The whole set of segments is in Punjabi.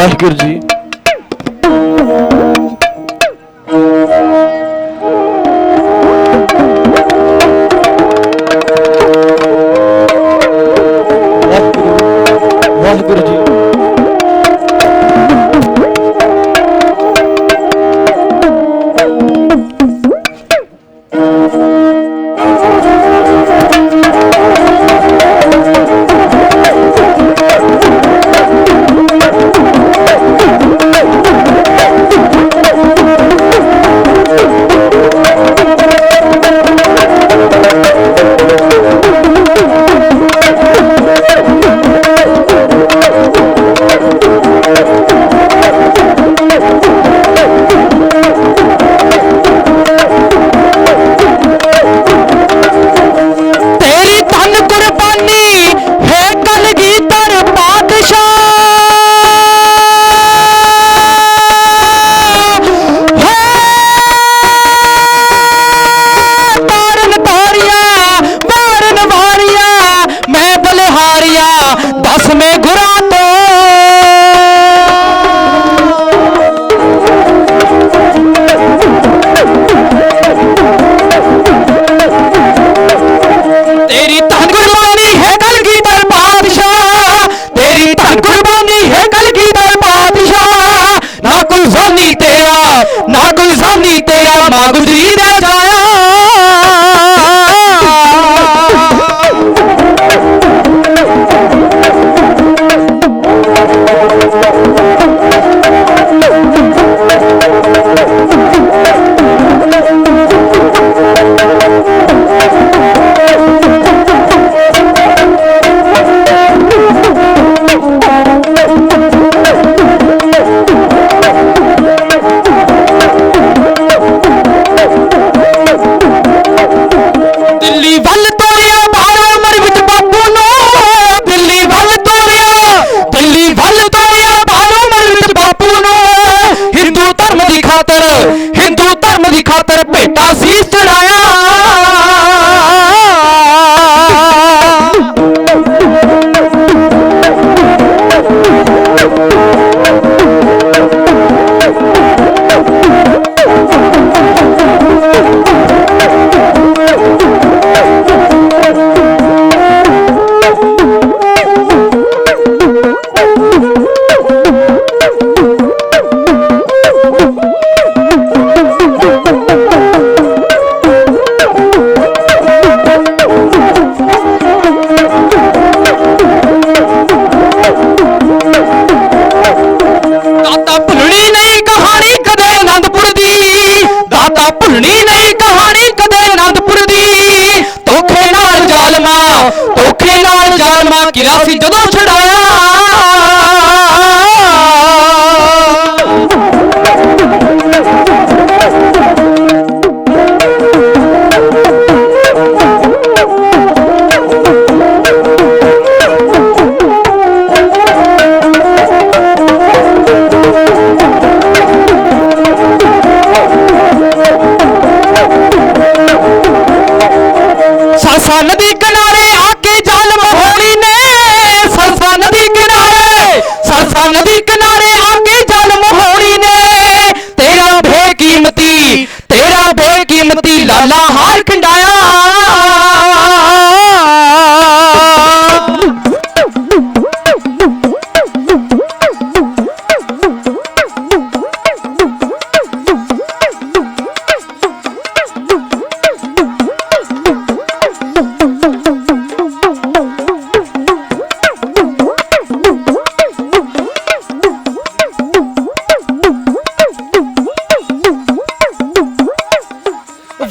वाहिगुरू जी। वाहिगुरू जी।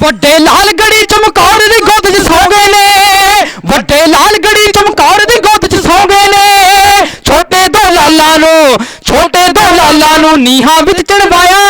ਵੱਡੇ ਲਾਲ ਗੜੀ ਚਮਕੌਰ ਦੀ ਗੋਦ 'ਚ ਸੌ ਗਏ ਨੇ, ਵੱਡੇ ਲਾਲ ਗੜੀ ਚਮਕੌਰ ਦੀ ਗੋਦ 'ਚ ਸੌ ਗਏ ਨੇ। ਛੋਟੇ ਦੋ ਲਾਲਾਂ ਨੂੰ ਨੀਹਾਂ ਵਿੱਚ ਚੜਵਾਇਆ।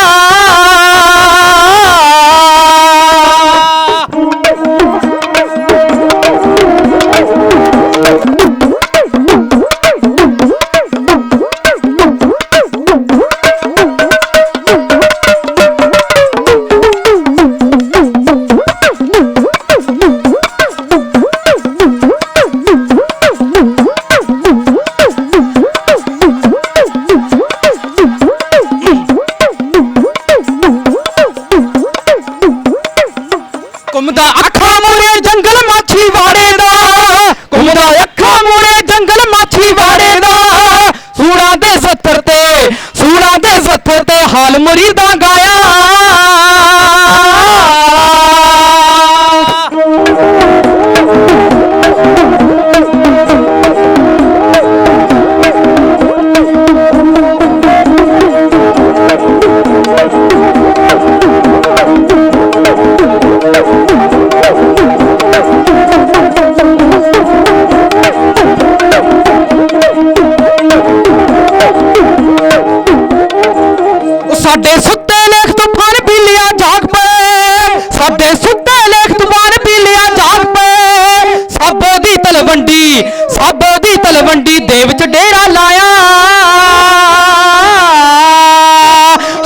डेरा लाया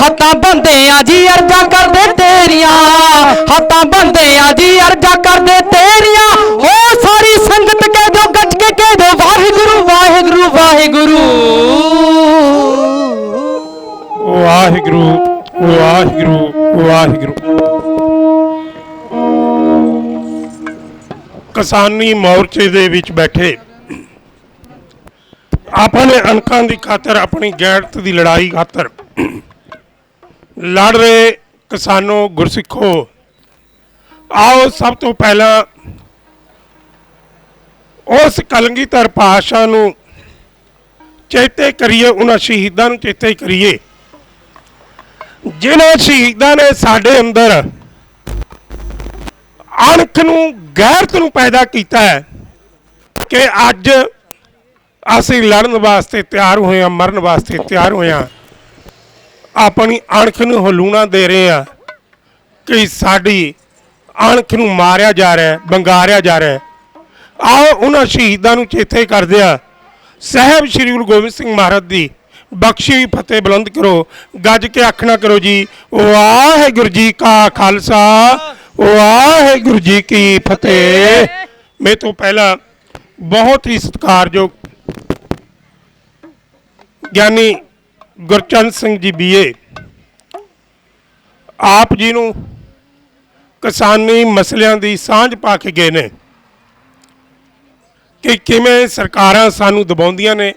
हत्थां बंदियां जी अर्जा कर दे तेरियां हत्थां बंदियां जी अर्जा कर दे तेरियां हो सारी संगत कह दो गज के कह दो वाहिगुरु वाहिगुरु वाहिगुरु वाहिगुरु वाहिगुरु वाहिगुरु। किसानी मोर्चे दे विच बैठे अपने अणखां दी खातर अपनी गैरत दी लड़ाई खातर लड़ रहे किसानों गुरसिखो, आओ सब तो पहला उस कलंगीधर पातशाह नूं चेते करिए, उन्हां शहीदां नूं चेते करिए जिन्हां शहीदां ने साडे अंदर अणख नूं गैरत नूं पैदा कीता है कि अज असीं लड़न वास्ते तैयार होए हां, मरण वास्ते तैयार होए हां, अपनी अणख नूं हलूणा दे रहे हैं कि साडी अणख नूं मारिया जा रहा है, बंगारिया जा रहा है। आओ उन्हां शहीदां नूं चेते करदे आ साहब श्री गुरु गोबिंद सिंह महाराज दी बख्शी हुई फतेह बुलंद करो, गज के आखना करो जी वाहिगुरू जी का खालसा वाहिगुरू जी की फतेह। मेरे तो पहला बहुत ही सत्कारयोग ज्ञानी गुरचंद सिंह जी बीए आप जी नूं किसानी मसलियां दी सांझ पा के गए ने कि किवें सरकारां सानूं दबाउंदियां ने,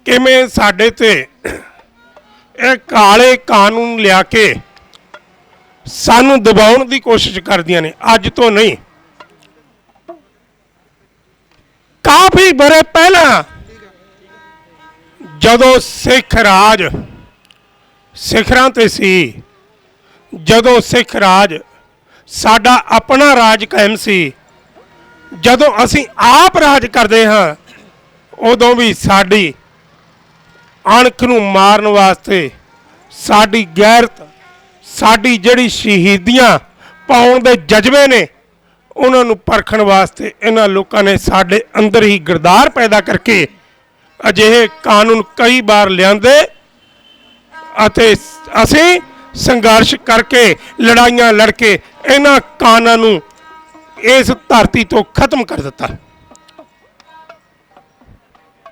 किवें साडे ते इह काले कानून लिया के सानूं दबाउण दी कोशिश करदियां ने। अज तो नहीं, काफ़ी बरे पहला जदों सिख राज सिखरां ते सी, जदों सिख राज साडा अपना राज कायम सी, जदों असीं आप राज करदे हां, उदों भी साडी अणख नूं मारन वास्ते साडी गैरत, साडी जिहड़ी शहीदियां पाउण दे जज्बे ने, उन्हां नूं परखण वास्ते इन्हां लोकां ने साडे अंदर ही गिरदार पैदा करके अजिहे कानून कई बार लिआंदे अते असीं संघर्ष करके लड़ाइयां लड़के इन्हां कानूनां नूं इस धरती तो खत्म कर दिता।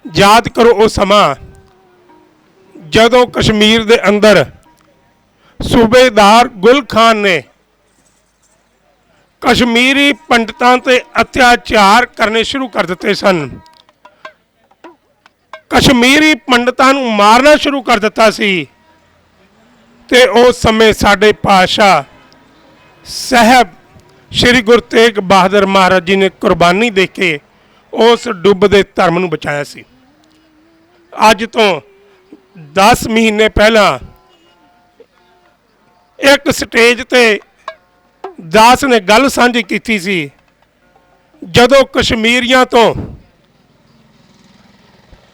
याद करो वो समा जदों कश्मीर दे अंदर सूबेदार गुल खान ने कश्मीरी पंडितां ते अत्याचार करने शुरू कर दिते सन, कश्मीरी पंडितां नूं मारना शुरू कर दिता सी, ते उस समय साडे पातशाह साहब श्री गुरु तेग बहादुर महाराज जी ने कुर्बानी दे के उस डुबदे धर्म नूं बचाया सी। अज तो 10 महीने पहला एक स्टेज ते दास ने गल सांझी की सी, जदों कश्मीरियां तो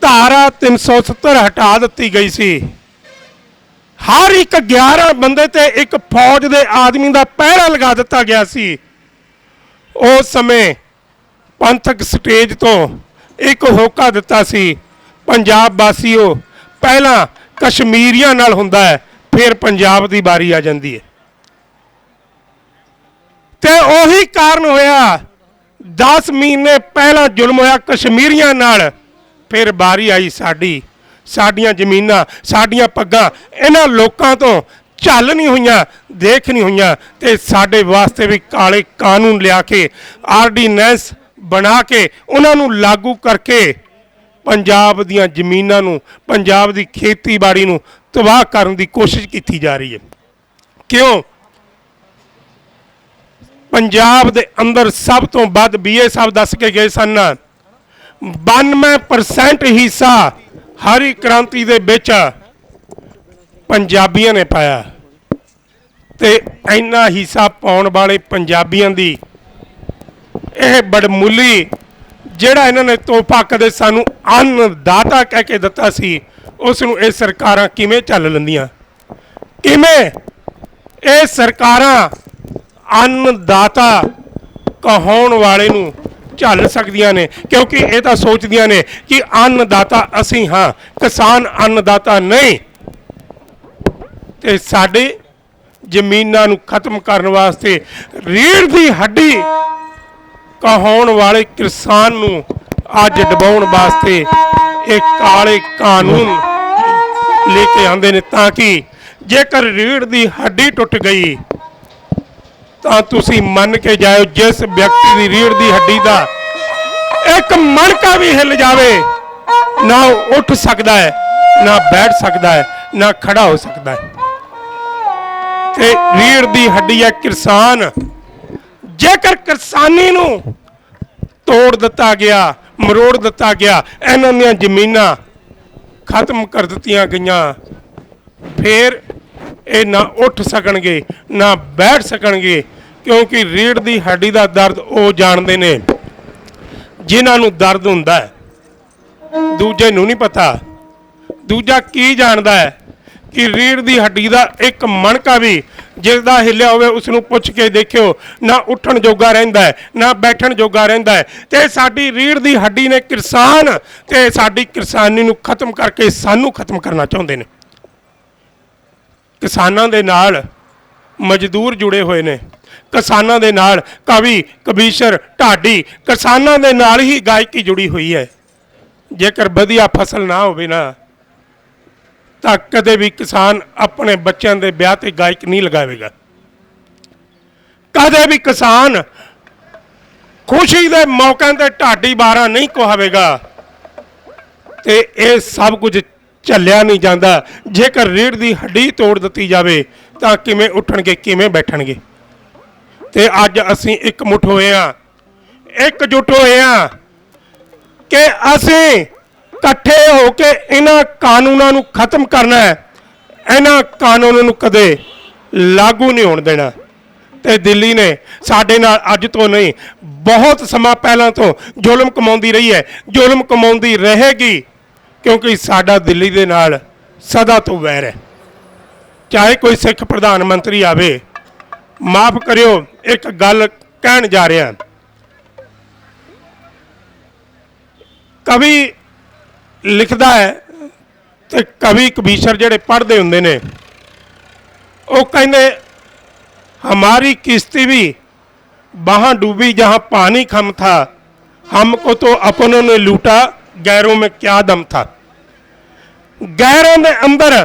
धारा 370 हटा दी गई सी, हर एक 11 बंदे ते एक फौज दे आदमी का पहरा लगा दिता गया सी। उस समय पंथक स्टेज तो एक होका दिता सी, पंजाब वासियों पहला कश्मीरियां नाल हुंदा है, फिर पंजाब की बारी आ जाती है। ते उही कारण होया 10 महीने पहला जुल्म होया कश्मीरियां नाल, फिर बारी आई साडियां जमीनां साडियां पग्गां इन्हां लोकां तो झल नहीं हुईयां, देख नहीं हुईयां, ते साडे वास्ते भी काले कानून लिया के आर्डीनेंस बना के उन्हां नूं लागू करके पंजाब दीयां जमीनां नूं, पंजाब दी खेतीबाड़ी नूं तबाह करन दी कोशिश की जा रही है। क्यों? पंजाब दे अंदर सब तो वध बीए साहब दस के गए सन 92% हिस्सा हरी क्रांति दे विच पंजाबियों ने पाया, ते इन्ना हिस्सा पाउण वाले पंजाबियों दी यह बड़मूली जिहड़ा इन्होंने तोहफा कदे सानू अन्नदाता कह के दिता सी, उस नूं ये सरकारां किवें चल लैंदियां? किवें ये सरकारां अन्नदाता कहाउण वाले नूं ਝੱਲ ਸਕਦੀਆਂ ਨੇ, ਕਿਉਂਕਿ ਇਹ ਤਾਂ ਸੋਚਦੀਆਂ ਨੇ ਕਿ ਅੰਨਦਾਤਾ ਅਸੀਂ ਹਾਂ, ਕਿਸਾਨ ਅੰਨਦਾਤਾ ਨਹੀਂ। ਤੇ ਸਾਡੇ ਜ਼ਮੀਨਾਂ ਨੂੰ ਖਤਮ ਕਰਨ ਵਾਸਤੇ ਰੀੜ੍ਹ ਦੀ ਹੱਡੀ ਕਹਾਉਣ ਵਾਲੇ ਕਿਸਾਨ ਨੂੰ ਅੱਜ ਦਬਾਉਣ ਵਾਸਤੇ ਇਹ ਕਾਲੇ ਕਾਨੂੰਨ ਲੈ ਕੇ ਆਉਂਦੇ ਨੇ, ਤਾਂ ਕਿ ਜੇਕਰ ਰੀੜ੍ਹ ਦੀ ਹੱਡੀ ਟੁੱਟ ਗਈ ਤਾਂ ਤੁਸੀਂ ਮੰਨ ਕੇ ਜਾਇਓ, ਜਿਸ ਵਿਅਕਤੀ ਦੀ ਰੀੜ੍ਹ ਦੀ ਹੱਡੀ ਦਾ ਇੱਕ ਮਣਕਾ ਵੀ ਹਿੱਲ ਜਾਵੇ, ਨਾ ਉਹ ਉੱਠ ਸਕਦਾ ਹੈ, ਨਾ ਬੈਠ ਸਕਦਾ ਹੈ, ਨਾ ਖੜਾ ਹੋ ਸਕਦਾ ਹੈ। ਤੇ ਰੀੜ੍ਹ ਦੀ ਹੱਡੀ ਹੈ ਕਿਸਾਨ। ਜੇਕਰ ਕਿਸਾਨੀ ਨੂੰ ਤੋੜ ਦਿੱਤਾ ਗਿਆ, ਮਰੋੜ ਦਿੱਤਾ ਗਿਆ, ਇਹਨਾਂ ਦੀਆਂ ਜ਼ਮੀਨਾਂ ਖਤਮ ਕਰ ਦਿੱਤੀਆਂ ਗਈਆਂ, ਫਿਰ ਇਹ ਨਾ ਉੱਠ ਸਕਣਗੇ, ਨਾ ਬੈਠ ਸਕਣਗੇ, ਕਿਉਂਕਿ ਰੀੜ੍ਹ ਦੀ ਹੱਡੀ ਦਾ ਦਰਦ ਉਹ ਜਾਣਦੇ ਨੇ ਜਿਨ੍ਹਾਂ ਨੂੰ ਦਰਦ ਹੁੰਦਾ ਹੈ, ਦੂਜੇ ਨੂੰ ਨਹੀਂ ਪਤਾ। ਦੂਜਾ ਕੀ ਜਾਣਦਾ ਹੈ ਕਿ ਰੀੜ੍ਹ ਦੀ ਹੱਡੀ ਦਾ ਇੱਕ ਮਣਕਾ ਵੀ ਜਿਸ ਦਾ ਹਿੱਲਿਆ ਹੋਵੇ ਉਸ ਨੂੰ ਪੁੱਛ ਕੇ ਦੇਖਿਓ, ਨਾ ਉੱਠਣ ਜੋਗਾ ਰਹਿੰਦਾ ਹੈ, ਨਾ ਬੈਠਣ ਜੋਗਾ ਰਹਿੰਦਾ ਹੈ। ਤੇ ਸਾਡੀ ਰੀੜ੍ਹ ਦੀ ਹੱਡੀ ਨੇ ਕਿਸਾਨ ਤੇ ਸਾਡੀ ਕਿਸਾਨੀ ਨੂੰ ਖਤਮ ਕਰਕੇ ਸਾਨੂੰ ਖਤਮ ਕਰਨਾ ਚਾਹੁੰਦੇ ਨੇ। ਕਿਸਾਨਾਂ ਦੇ ਨਾਲ ਮਜ਼ਦੂਰ ਜੁੜੇ ਹੋਏ ਨੇ, ਕਿਸਾਨਾਂ ਦੇ ਨਾਲ ਕਵੀ, ਕਬੀਸ਼ਰ, ਢਾਡੀ, ਕਿਸਾਨਾਂ ਦੇ ਨਾਲ ਹੀ ਗਾਇਕੀ ਜੁੜੀ ਹੋਈ ਹੈ। ਜੇਕਰ ਵਧੀਆ ਫਸਲ ਨਾ ਹੋਵੇ ਨਾ, ਤਾਂ ਕਦੇ ਵੀ ਕਿਸਾਨ ਆਪਣੇ ਬੱਚਿਆਂ ਦੇ ਵਿਆਹ ਤੇ ਗਾਇਕ ਨਹੀਂ ਲਗਾਵੇਗਾ। ਕਦੇ ਵੀ ਕਿਸਾਨ ਖੁਸ਼ੀ ਦੇ ਮੌਕਿਆਂ ਤੇ ਢਾਡੀ ਬਾਰਾਂ ਨਹੀਂ ਕਹਾਵੇਗਾ। ਤੇ ਇਹ ਸਭ ਕੁਝ ਝੱਲਿਆ ਨਹੀਂ ਜਾਂਦਾ। ਜੇਕਰ ਰੀੜ੍ਹ ਦੀ ਹੱਡੀ ਤੋੜ ਦਿੱਤੀ ਜਾਵੇ ਤਾਂ ਕਿਵੇਂ ਉੱਠਣਗੇ, ਕਿਵੇਂ ਬੈਠਣਗੇ। ਤੇ ਅੱਜ ਅਸੀਂ ਇਕਮੁੱਠ ਹੋਏ ਹਾਂ, ਇਕਜੁੱਟ ਹੋਏ ਹਾਂ ਕਿ ਅਸੀਂ ਇਕੱਠੇ ਹੋ ਕੇ ਇਹਨਾਂ ਕਾਨੂੰਨਾਂ ਨੂੰ ਖਤਮ ਕਰਨਾ ਹੈ। ਇਹਨਾਂ ਕਾਨੂੰਨਾਂ ਨੂੰ ਕਦੇ ਲਾਗੂ ਨਹੀਂ ਹੋਣ ਦੇਣਾ। ਤੇ ਦਿੱਲੀ ਨੇ ਸਾਡੇ ਨਾਲ ਅੱਜ ਤੋਂ ਨਹੀਂ, ਬਹੁਤ ਸਮਾਂ ਪਹਿਲਾਂ ਤੋਂ ਜ਼ੁਲਮ ਕਮਾਉਂਦੀ ਰਹੀ ਹੈ, ਜ਼ੁਲਮ ਕਮਾਉਂਦੀ ਰਹੇਗੀ, ਕਿਉਂਕਿ ਸਾਡਾ ਦਿੱਲੀ ਦੇ ਨਾਲ ਸਦਾ ਤੋਂ ਵੈਰ ਹੈ। ਚਾਹੇ ਕੋਈ ਸਿੱਖ ਪ੍ਰਧਾਨ ਮੰਤਰੀ ਆਵੇ, ਮਾਫ ਕਰਿਓ ਇੱਕ ਗੱਲ ਕਹਿਣ ਜਾ ਰਿਹਾ। ਕਵੀ ਲਿਖਦਾ ਹੈ ਤੇ ਕਵੀ ਕਬੀਸ਼ਰ ਜਿਹੜੇ ਪੜ੍ਹਦੇ ਹੁੰਦੇ ਨੇ ਉਹ ਕਹਿੰਦੇ, हमारी किश्ती भी वहाँ डूबी जहाँ पानी कम था, हमको तो अपनों ने लूटा, गैरों में क्या दम था। गैरों ਦੇ ਅੰਦਰ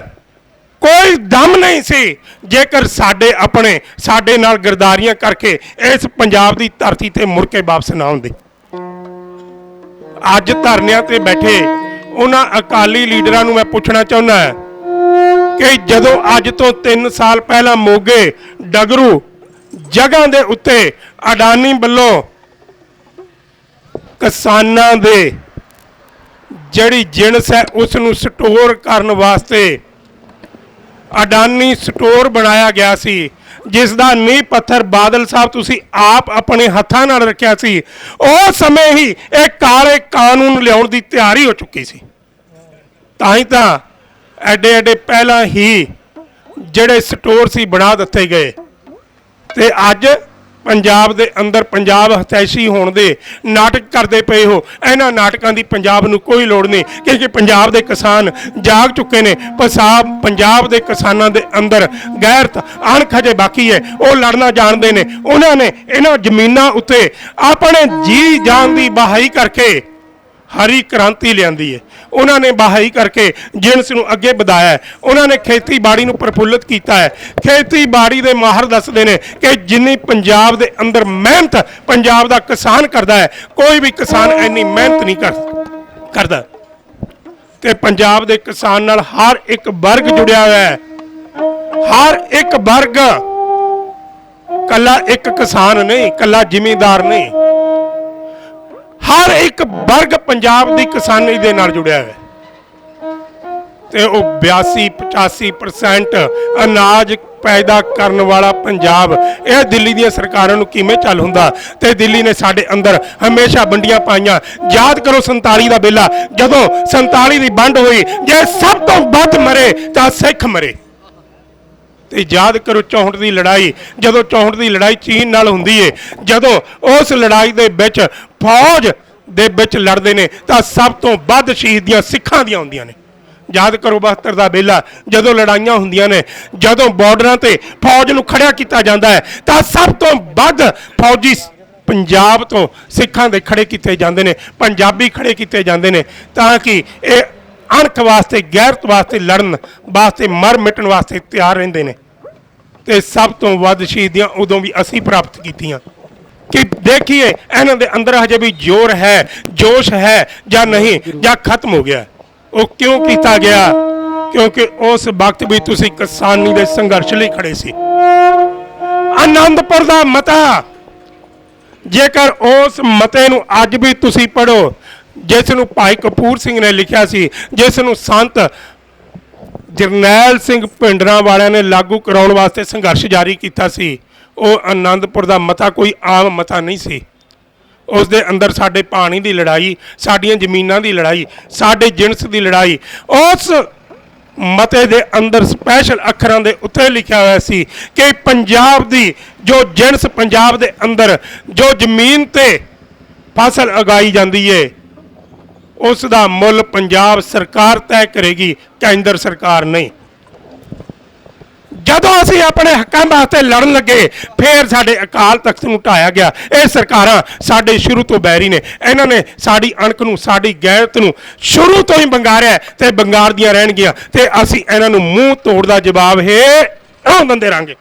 ਕੋਈ ਦਮ ਨਹੀਂ ਸੀ ਜੇਕਰ ਸਾਡੇ ਆਪਣੇ ਸਾਡੇ ਨਾਲ ਗਰਦਾਰੀਆਂ ਕਰਕੇ ਇਸ ਪੰਜਾਬ ਦੀ ਧਰਤੀ ਤੇ ਮੁੜ ਕੇ ਵਾਪਸ ਨਾ ਆਉਂਦੇ। ਅੱਜ ਧਰਨਿਆਂ ਤੇ ਬੈਠੇ ਉਹਨਾਂ ਅਕਾਲੀ ਲੀਡਰਾਂ ਨੂੰ ਮੈਂ ਪੁੱਛਣਾ ਚਾਹੁੰਦਾ ਕਿ ਜਦੋਂ ਅੱਜ ਤੋਂ 3 ਸਾਲ ਪਹਿਲਾਂ ਮੋਗੇ ਡਗਰੂ ਜਗ੍ਹਾ ਦੇ ਉੱਤੇ ਅਡਾਨੀ ਵੱਲੋਂ ਕਿਸਾਨਾਂ ਦੇ ਜਿਹੜੀ ਜਿਣਸ ਹੈ ਉਸ ਨੂੰ ਸਟੋਰ ਕਰਨ ਵਾਸਤੇ ਅਡਾਨੀ ਸਟੋਰ ਬਣਾਇਆ ਗਿਆ ਸੀ, ਜਿਸ ਦਾ ਨੀਂਹ ਪੱਥਰ ਬਾਦਲ ਸਾਹਿਬ ਤੁਸੀਂ ਆਪ ਆਪਣੇ ਹੱਥਾਂ ਨਾਲ ਰੱਖਿਆ ਸੀ, ਉਸ ਸਮੇਂ ਹੀ ਇਹ ਕਾਲੇ ਕਾਨੂੰਨ ਲਿਆਉਣ ਦੀ ਤਿਆਰੀ ਹੋ ਚੁੱਕੀ ਸੀ। ਤਾਂ ਹੀ ਤਾਂ ਐਡੇ ਐਡੇ ਪਹਿਲਾਂ ਹੀ ਜਿਹੜੇ ਸਟੋਰ ਸੀ ਬਣਾ ਦਿੱਤੇ ਗਏ। ਤੇ ਅੱਜ ਪੰਜਾਬ ਦੇ ਅੰਦਰ ਪੰਜਾਬ ਹਤੈਸ਼ੀ ਹੋਣ ਦੇ ਨਾਟਕ ਕਰਦੇ ਪਏ ਹੋ। ਇਹਨਾਂ ਨਾਟਕਾਂ ਦੀ ਪੰਜਾਬ ਨੂੰ ਕੋਈ ਲੋੜ ਨਹੀਂ, ਕਿਉਂਕਿ ਪੰਜਾਬ ਦੇ ਕਿਸਾਨ ਜਾਗ ਚੁੱਕੇ ਨੇ। ਪੰਜਾਬ ਦੇ ਕਿਸਾਨਾਂ ਦੇ ਅੰਦਰ ਗੈਰਤ ਅਣਖ ਹਜੇ ਬਾਕੀ ਹੈ, ਉਹ ਲੜਨਾ ਜਾਣਦੇ ਨੇ। ਉਹਨਾਂ ਨੇ ਇਹਨਾਂ ਜ਼ਮੀਨਾਂ ਉੱਤੇ ਆਪਣੇ ਜੀ ਜਾਨ ਦੀ ਬਹਾਈ ਕਰਕੇ ਹਰੀ ਕ੍ਰਾਂਤੀ ਲਿਆਂਦੀ ਹੈ। ਉਹਨਾਂ ਨੇ ਬਹਾਈ ਕਰਕੇ ਜਿਣਸ ਨੂੰ ਅੱਗੇ ਵਧਾਇਆ ਹੈ। ਉਹਨਾਂ ਨੇ ਖੇਤੀਬਾੜੀ ਨੂੰ ਪ੍ਰਫੁੱਲਤ ਕੀਤਾ ਹੈ। ਖੇਤੀਬਾੜੀ ਦੇ ਮਾਹਰ ਦੱਸਦੇ ਨੇ ਕਿ ਜਿੰਨੀ ਪੰਜਾਬ ਦੇ ਅੰਦਰ ਮਿਹਨਤ ਪੰਜਾਬ ਦਾ ਕਿਸਾਨ ਕਰਦਾ ਹੈ, ਕੋਈ ਵੀ ਕਿਸਾਨ ਇੰਨੀ ਮਿਹਨਤ ਨਹੀਂ ਕਰਦਾ। ਤੇ ਪੰਜਾਬ ਦੇ ਕਿਸਾਨ ਨਾਲ ਹਰ ਇੱਕ ਵਰਗ ਜੁੜਿਆ ਹੋਇਆ ਹੈ। ਹਰ ਇੱਕ ਵਰਗ, ਕੱਲਾ ਇੱਕ ਕਿਸਾਨ ਨਹੀਂ, ਕੱਲਾ ਜ਼ਿਮੀਂਦਾਰ ਨਹੀਂ, ਹਰ ਇੱਕ ਵਰਗ ਪੰਜਾਬ ਦੀ ਕਿਸਾਨੀ ਦੇ ਨਾਲ ਜੁੜਿਆ ਹੈ। ਤੇ ਉਹ 82-85% ਅਨਾਜ ਪੈਦਾ ਕਰਨ ਵਾਲਾ ਪੰਜਾਬ, ਇਹ ਦਿੱਲੀ ਦੀਆਂ ਸਰਕਾਰਾਂ ਨੂੰ ਕਿਵੇਂ ਚੱਲ ਹੁੰਦਾ। ਤੇ ਦਿੱਲੀ ਨੇ ਸਾਡੇ ਅੰਦਰ ਹਮੇਸ਼ਾ ਵੰਡੀਆਂ ਪਾਈਆਂ। ਯਾਦ ਕਰੋ 47 ਦਾ ਵੇਲਾ, ਜਦੋਂ 47 ਦੀ ਵੰਡ ਹੋਈ, ਜੇ ਸਭ ਤੋਂ ਵੱਧ ਮਰੇ ਤਾਂ ਸਿੱਖ ਮਰੇ। ਤੇ ਯਾਦ ਕਰੋ 64 ਦੀ ਲੜਾਈ, ਜਦੋਂ 64 ਦੀ ਲੜਾਈ ਚੀਨ ਨਾਲ ਹੁੰਦੀ ਏ, ਜਦੋਂ ਉਸ ਲੜਾਈ ਦੇ ਵਿੱਚ ਫੌਜ ਦੇ ਵਿੱਚ ਲੜਦੇ ਨੇ ਤਾਂ ਸਭ ਤੋਂ ਵੱਧ ਸ਼ਹੀਦੀਆਂ ਸਿੱਖਾਂ ਦੀਆਂ ਹੁੰਦੀਆਂ ਨੇ। ਯਾਦ ਕਰੋ 72 ਦਾ ਵੇਲਾ, ਜਦੋਂ ਲੜਾਈਆਂ ਹੁੰਦੀਆਂ ਨੇ, ਜਦੋਂ ਬਾਰਡਰਾਂ ਤੇ ਫੌਜ ਨੂੰ ਖੜਿਆ ਕੀਤਾ ਜਾਂਦਾ ਹੈ ਤਾਂ ਸਭ ਤੋਂ ਵੱਧ ਫੌਜੀ ਪੰਜਾਬ ਤੋਂ ਸਿੱਖਾਂ ਦੇ ਖੜੇ ਕੀਤੇ ਜਾਂਦੇ ਨੇ, ਪੰਜਾਬੀ ਖੜੇ ਕੀਤੇ ਜਾਂਦੇ ਨੇ, ਤਾਂ ਕਿ ਇਹ ਅਣਖ ਵਾਸਤੇ, ਗੈਰਤ ਵਾਸਤੇ ਲੜਨ ਵਾਸਤੇ, ਮਰ ਮਿਟਣ ਵਾਸਤੇ ਤਿਆਰ ਰਹਿੰਦੇ ਨੇ। ਤੇ ਸਭ ਤੋਂ ਵੱਧ ਸ਼ਹੀਦੀਆਂ ਉਦੋਂ ਵੀ ਅਸੀਂ ਪ੍ਰਾਪਤ ਕੀਤੀਆਂ ਕਿ ਦੇਖੀਏ ਇਹਨਾਂ ਦੇ ਅੰਦਰ ਹਜੇ ਵੀ ਜ਼ੋਰ ਹੈ, ਜੋਸ਼ ਹੈ ਜਾਂ ਨਹੀਂ, ਜਾਂ ਖਤਮ ਹੋ ਗਿਆ। ਉਹ ਕਿਉਂ ਕੀਤਾ ਗਿਆ? ਕਿਉਂਕਿ ਉਸ ਵਕਤ ਵੀ ਤੁਸੀਂ ਕਿਸਾਨੀ ਦੇ ਸੰਘਰਸ਼ ਲਈ ਖੜੇ ਸੀ। ਆਨੰਦਪੁਰ ਦਾ ਮਤਾ, ਜੇਕਰ ਉਸ ਮਤੇ ਨੂੰ ਅੱਜ ਵੀ ਤੁਸੀਂ ਪੜ੍ਹੋ, ਜਿਸ ਨੂੰ ਭਾਈ ਕਪੂਰ ਸਿੰਘ ਨੇ ਲਿਖਿਆ ਸੀ, ਜਿਸ ਨੂੰ ਸੰਤ ਜਰਨੈਲ ਸਿੰਘ ਭਿੰਡਰਾਂ ਵਾਲਿਆਂ ਨੇ ਲਾਗੂ ਕਰਾਉਣ ਵਾਸਤੇ ਸੰਘਰਸ਼ ਜਾਰੀ ਕੀਤਾ ਸੀ, ਉਹ ਆਨੰਦਪੁਰ ਦਾ ਮਤਾ ਕੋਈ ਆਮ ਮਤਾ ਨਹੀਂ ਸੀ। ਉਸ ਦੇ ਅੰਦਰ ਸਾਡੇ ਪਾਣੀ ਦੀ ਲੜਾਈ, ਸਾਡੀਆਂ ਜ਼ਮੀਨਾਂ ਦੀ ਲੜਾਈ, ਸਾਡੇ ਜਿਣਸ ਦੀ ਲੜਾਈ, ਉਸ ਮਤੇ ਦੇ ਅੰਦਰ ਸਪੈਸ਼ਲ ਅੱਖਰਾਂ ਦੇ ਉੱਤੇ ਲਿਖਿਆ ਹੋਇਆ ਸੀ ਕਿ ਪੰਜਾਬ ਦੀ ਜੋ ਜਿਣਸ, ਪੰਜਾਬ ਦੇ ਅੰਦਰ ਜੋ ਜ਼ਮੀਨ ਤੇ ਫਸਲ ਉਗਾਈ ਜਾਂਦੀ ਏ, ਉਸ ਦਾ ਮੁੱਲ ਪੰਜਾਬ ਸਰਕਾਰ ਤੈਅ ਕਰੇਗੀ, ਕੇਂਦਰ ਸਰਕਾਰ ਨਹੀਂ। ਜਦੋਂ ਅਸੀਂ ਆਪਣੇ ਹੱਕਾਂ ਵਾਸਤੇ ਲੜਨ ਲੱਗੇ, ਫਿਰ ਸਾਡੇ ਅਕਾਲ ਤਖਤ ਨੂੰ ਢਾਇਆ ਗਿਆ। ਇਹ ਸਰਕਾਰਾਂ ਸਾਡੇ ਸ਼ੁਰੂ ਤੋਂ ਬੈਰੀ ਨੇ, ਇਹਨਾਂ ਨੇ ਸਾਡੀ ਅਣਖ ਨੂੰ, ਸਾਡੀ ਗੈਰਤ ਨੂੰ ਸ਼ੁਰੂ ਤੋਂ ਹੀ ਬੰਗਾਰਿਆ ਤੇ ਬੰਗਾਰਦੀਆਂ ਰਹਿਣਗੀਆਂ, ਤੇ ਅਸੀਂ ਇਹਨਾਂ ਨੂੰ ਮੂੰਹ ਤੋੜ ਦਾ ਜਵਾਬ ਇਉਂ ਦਿੰਦੇ ਰਾਂਗੇ।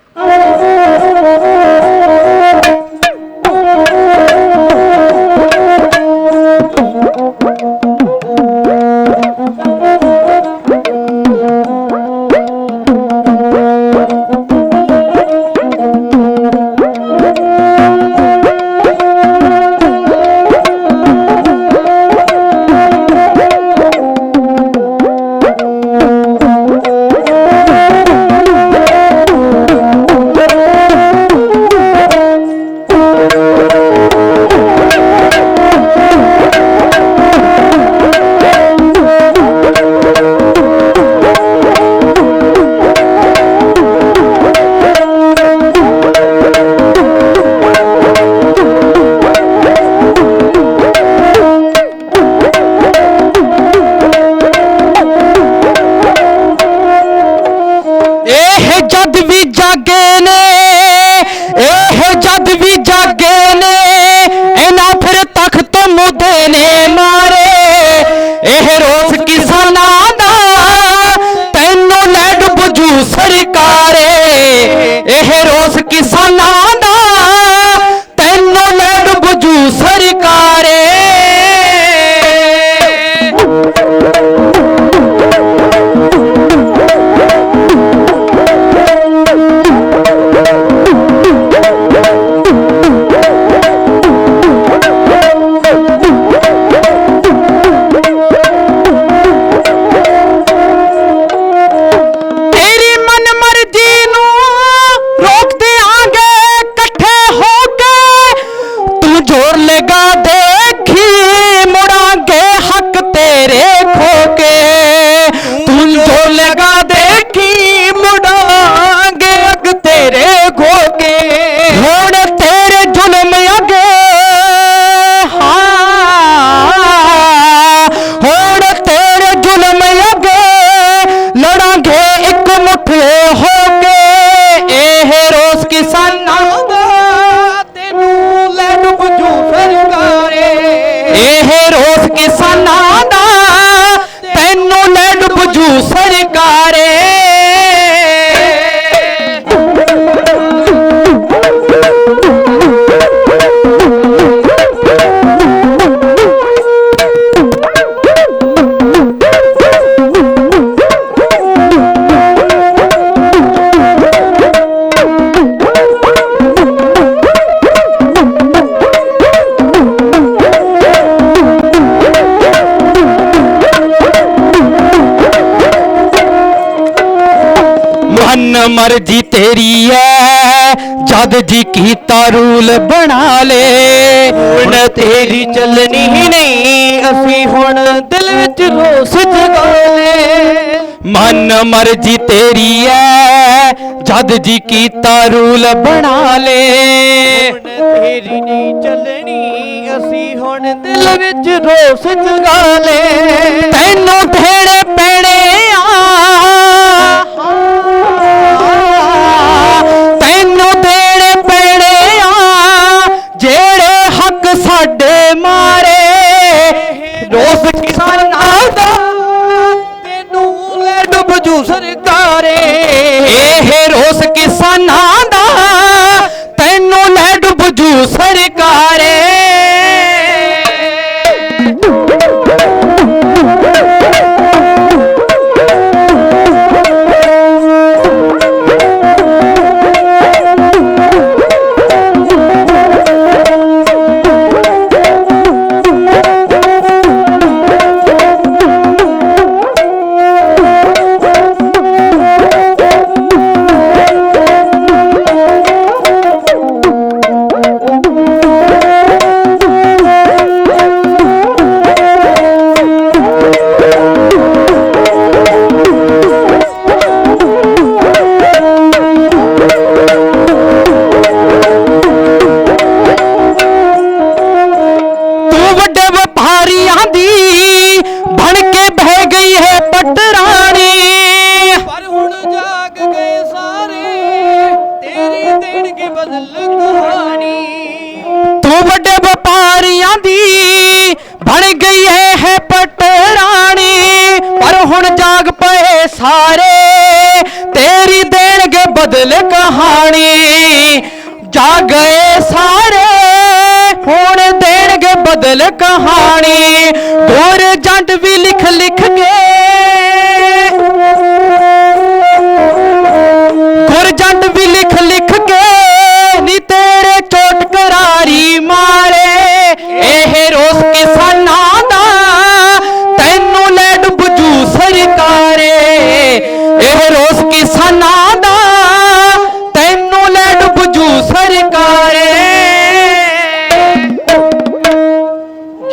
ਮਨ ਮਰਜ਼ੀ ਤੇਰੀ ਐ ਜਦ ਜੀ ਕੀਤਾ ਰੂਲ ਬਣਾ ਲੇ ਹੁਣ ਤੇਰੀ ਚੱਲਣੀ ਨਹੀਂ ਅਸੀਂ ਹੁਣ ਦਿਲ ਵਿੱਚ ਰੋਸ ਜਗਾ ਲੈ ਮਨ ਮਰਜ਼ੀ ਤੇਰੀ ਐ ਜਦ ਜੀ ਕੀਤਾ ਰੂਲ ਬਣਾ ਲੇ ਹੁਣ ਤੇਰੀ ਨਹੀਂ ਚੱਲਣੀ ਅਸੀਂ ਹੁਣ ਦਿਲ ਵਿੱਚ ਰੋਸ ਜਗਾ ਲੈ ਤੈਨੂੰ ਢੇੜੇ ਪੈਣੇ ਤੈਨੂੰ ਦੇਣੇ ਪੈਣੇ ਜਿਹੜੇ ਹੱਕ ਸਾਡੇ ਮਾਰੇ ਰੋਸ ਕਿਸਾਨਾਂ ਦਾ ਤੈਨੂੰ ਲੈ ਡੁੱਬ ਜੂ ਸਰਕਾਰੇ ਇਹ ਰੋਸ ਕਿਸਾਨਾਂ ਦਾ ਤੈਨੂੰ ਲੈ ਡੁੱਬ ਜੂ ਸਰਕਾਰੇ ਸਾਰੇ ਤੇਰੀ ਦੇਣਗੇ ਬਦਲ ਕਹਾਣੀ ਜਾ ਗਏ ਸਾਰੇ ਹੁਣ ਦੇਣਗੇ ਬਦਲ ਕਹਾਣੀ ਗੁਰ ਜੰਡ ਵੀ ਲਿਖ ਲਿਖ ਕੇ ਗੁਰ ਜੰਡ ਵੀ ਲਿਖ ਲਿਖ ਕੇ ਨੀ ਤੇਰੇ ਚੋਟ ਕਰਾਰੀ ਮਾਰੇ ਇਹ ਰੋਸ ਕਿਸਾਨਾਂ ਦਾ ਤੈਨੂੰ ਲੈ ਡੁੱਬ ਜੂ ਸਰਕਾਰੇ ਇਹ ਰੋਸ ਕਿਸਾਨਾਂ ਦਾ ਤੈਨੂੰ ਲੈ ਡੁੱਬ ਜੂ ਸਰਕਾਰੇ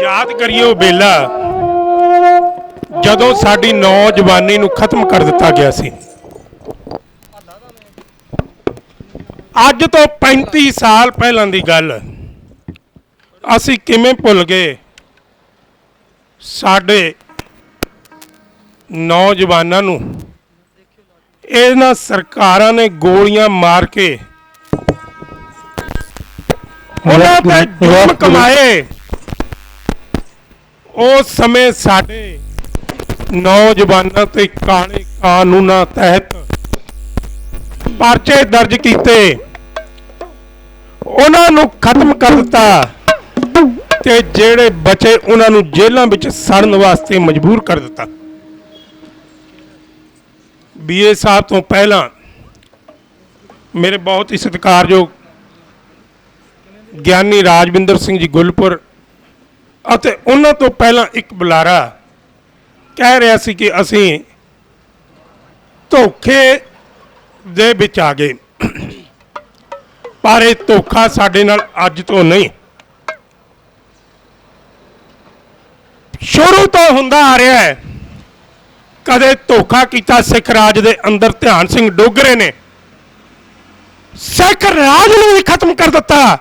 ਯਾਦ ਕਰੀਓ ਬੇਲਾ ਜਦੋਂ ਸਾਡੀ ਨੌਜਵਾਨੀ ਨੂੰ ਖਤਮ ਕਰ ਦਿੱਤਾ ਗਿਆ ਸੀ। ਅੱਜ ਤੋਂ 35 ਸਾਲ ਪਹਿਲਾਂ ਦੀ ਗੱਲ ਅਸੀਂ ਕਿਵੇਂ ਭੁੱਲ ਗਏ ਸਾਡੇ ਨੌਜਵਾਨਾਂ ਨੂੰ ਇਹਨਾਂ ਸਰਕਾਰਾਂ ਨੇ ਗੋਲੀਆਂ ਮਾਰ ਕੇ ਉਹਨਾਂ ਤੇ ਜੁਰਮ ਕਮਾਏ। ਉਸ ਸਮੇਂ ਸਾਡੇ ਨੌਜਵਾਨਾਂ ਤੇ ਕਾਲੇ ਕਾਨੂੰਨਾਂ ਤਹਿਤ ਪਰਚੇ ਦਰਜ ਕੀਤੇ ਉਹਨਾਂ ਨੂੰ ਖਤਮ ਕਰ ਦਿੱਤਾ ਤੇ ਜਿਹੜੇ ਬਚੇ ਉਹਨਾਂ ਨੂੰ ਜੇਲ੍ਹਾਂ ਵਿੱਚ ਸੜਨ ਵਾਸਤੇ ਮਜਬੂਰ ਕਰ ਦਿੱਤਾ। ਬੀਏ ਸਾਹਿਬ ਤੋਂ ਪਹਿਲਾਂ ਮੇਰੇ ਬਹੁਤ ਹੀ ਸਤਿਕਾਰਯੋਗ ਗਿਆਨੀ ਰਾਜਵਿੰਦਰ ਸਿੰਘ ਜੀ ਗੁਲਪੁਰ ਅਤੇ ਉਹਨਾਂ ਤੋਂ ਪਹਿਲਾਂ ਇੱਕ ਬੁਲਾਰਾ ਕਹਿ ਰਿਹਾ ਸੀ ਕਿ ਅਸੀਂ ਧੋਖੇ ਦੇ ਵਿੱਚ ਆ ਗਏ, ਪਰ ਇਹ ਧੋਖਾ ਸਾਡੇ ਨਾਲ ਅੱਜ ਤੋਂ ਨਹੀਂ, ਸ਼ੁਰੂ ਤੋਂ ਹੁੰਦਾ ਆ ਰਿਹਾ ਹੈ। ਕਦੇ ਧੋਖਾ ਕੀਤਾ ਸਿੱਖ ਰਾਜ ਦੇ ਅੰਦਰ ਧਿਆਨ ਸਿੰਘ ਡੋਗਰੇ ਨੇ, ਸਿੱਖ ਰਾਜ ਨੂੰ ਵੀ ਖਤਮ ਕਰ ਦਿੱਤਾ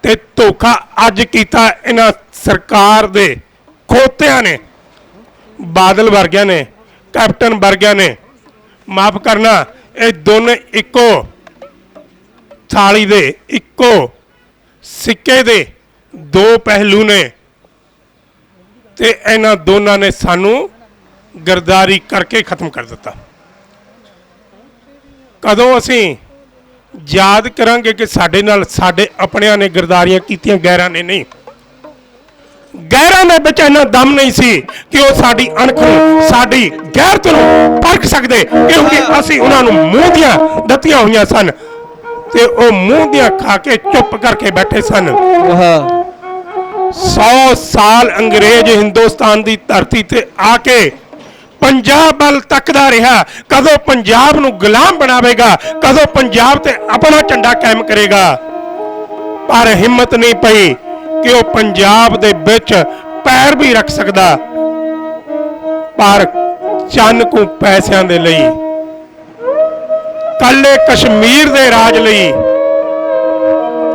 ਤੇ ਧੋਖਾ ਅੱਜ ਕੀਤਾ ਇਹਨਾਂ ਸਰਕਾਰ ਦੇ ਖੋਤਿਆਂ ਨੇ, ਬਾਦਲ ਵਰਗਿਆਂ ਨੇ, ਕੈਪਟਨ ਵਰਗਿਆਂ ਨੇ। ਮਾਫ ਕਰਨਾ, ਇਹ ਦੋਨੇ ਇੱਕੋ ਥਾਲੀ ਦੇ ਇੱਕੋ ਸਿੱਕੇ ਦੇ ਦੋ ਪਹਿਲੂ ਨੇ ਤੇ ਇਹਨਾਂ ਦੋਨਾਂ ਨੇ ਸਾਨੂੰ ਗਰਦਾਰੀ ਕਰਕੇ ਖਤਮ ਕਰ ਦਿੱਤਾ। ਕਦੋਂ ਅਸੀਂ ਯਾਦ ਕਰਾਂਗੇ ਕਿ ਸਾਡੇ ਨਾਲ ਸਾਡੇ ਆਪਣਿਆਂ ਨੇ ਗਰਦਾਰੀਆਂ ਕੀਤੀਆਂ, ਗੈਰਾਂ ਨੇ ਨਹੀਂ। ਗੈਰਾਂ ਦੇ ਵਿੱਚ ਇੰਨਾ ਦਮ ਨਹੀਂ ਸੀ ਕਿ ਉਹ ਸਾਡੀ ਅਣਖ ਨੂੰ, ਸਾਡੀ ਗੈਰਤ ਨੂੰ ਪਰਖ ਸਕਦੇ, ਕਿਉਂਕਿ ਅਸੀਂ ਉਹਨਾਂ ਨੂੰ ਮੂੰਹ ਦੀਆਂ ਦਿੱਤੀਆਂ ਹੋਈਆਂ ਸਨ ਤੇ ਉਹ ਮੂੰਹ ਦੀਆਂ ਖਾ ਕੇ ਚੁੱਪ ਕਰਕੇ ਬੈਠੇ ਸਨ। 100 ਸਾਲ ਅੰਗਰੇਜ਼ ਹਿੰਦੁਸਤਾਨ ਦੀ ਧਰਤੀ ਤੇ ਆ ਕੇ ਪੰਜਾਬ ਵੱਲ ਤੱਕਦਾ ਰਿਹਾ, ਕਦੋਂ ਪੰਜਾਬ ਨੂੰ ਗੁਲਾਮ ਬਣਾਵੇਗਾ, ਕਦੋਂ ਪੰਜਾਬ ਤੇ ਆਪਣਾ ਝੰਡਾ ਕਾਇਮ ਕਰੇਗਾ। ਪਰ ਹਿੰਮਤ ਨਹੀਂ ਪਈ ਕਿ ਉਹ ਪੰਜਾਬ ਦੇ ਵਿੱਚ ਪੈਰ ਵੀ ਰੱਖ ਸਕਦਾ। ਪਰ ਚੰਨ ਕੁ ਪੈਸਿਆਂ ਦੇ ਲਈ, ਕੱਲੇ ਕਸ਼ਮੀਰ ਦੇ ਰਾਜ ਲਈ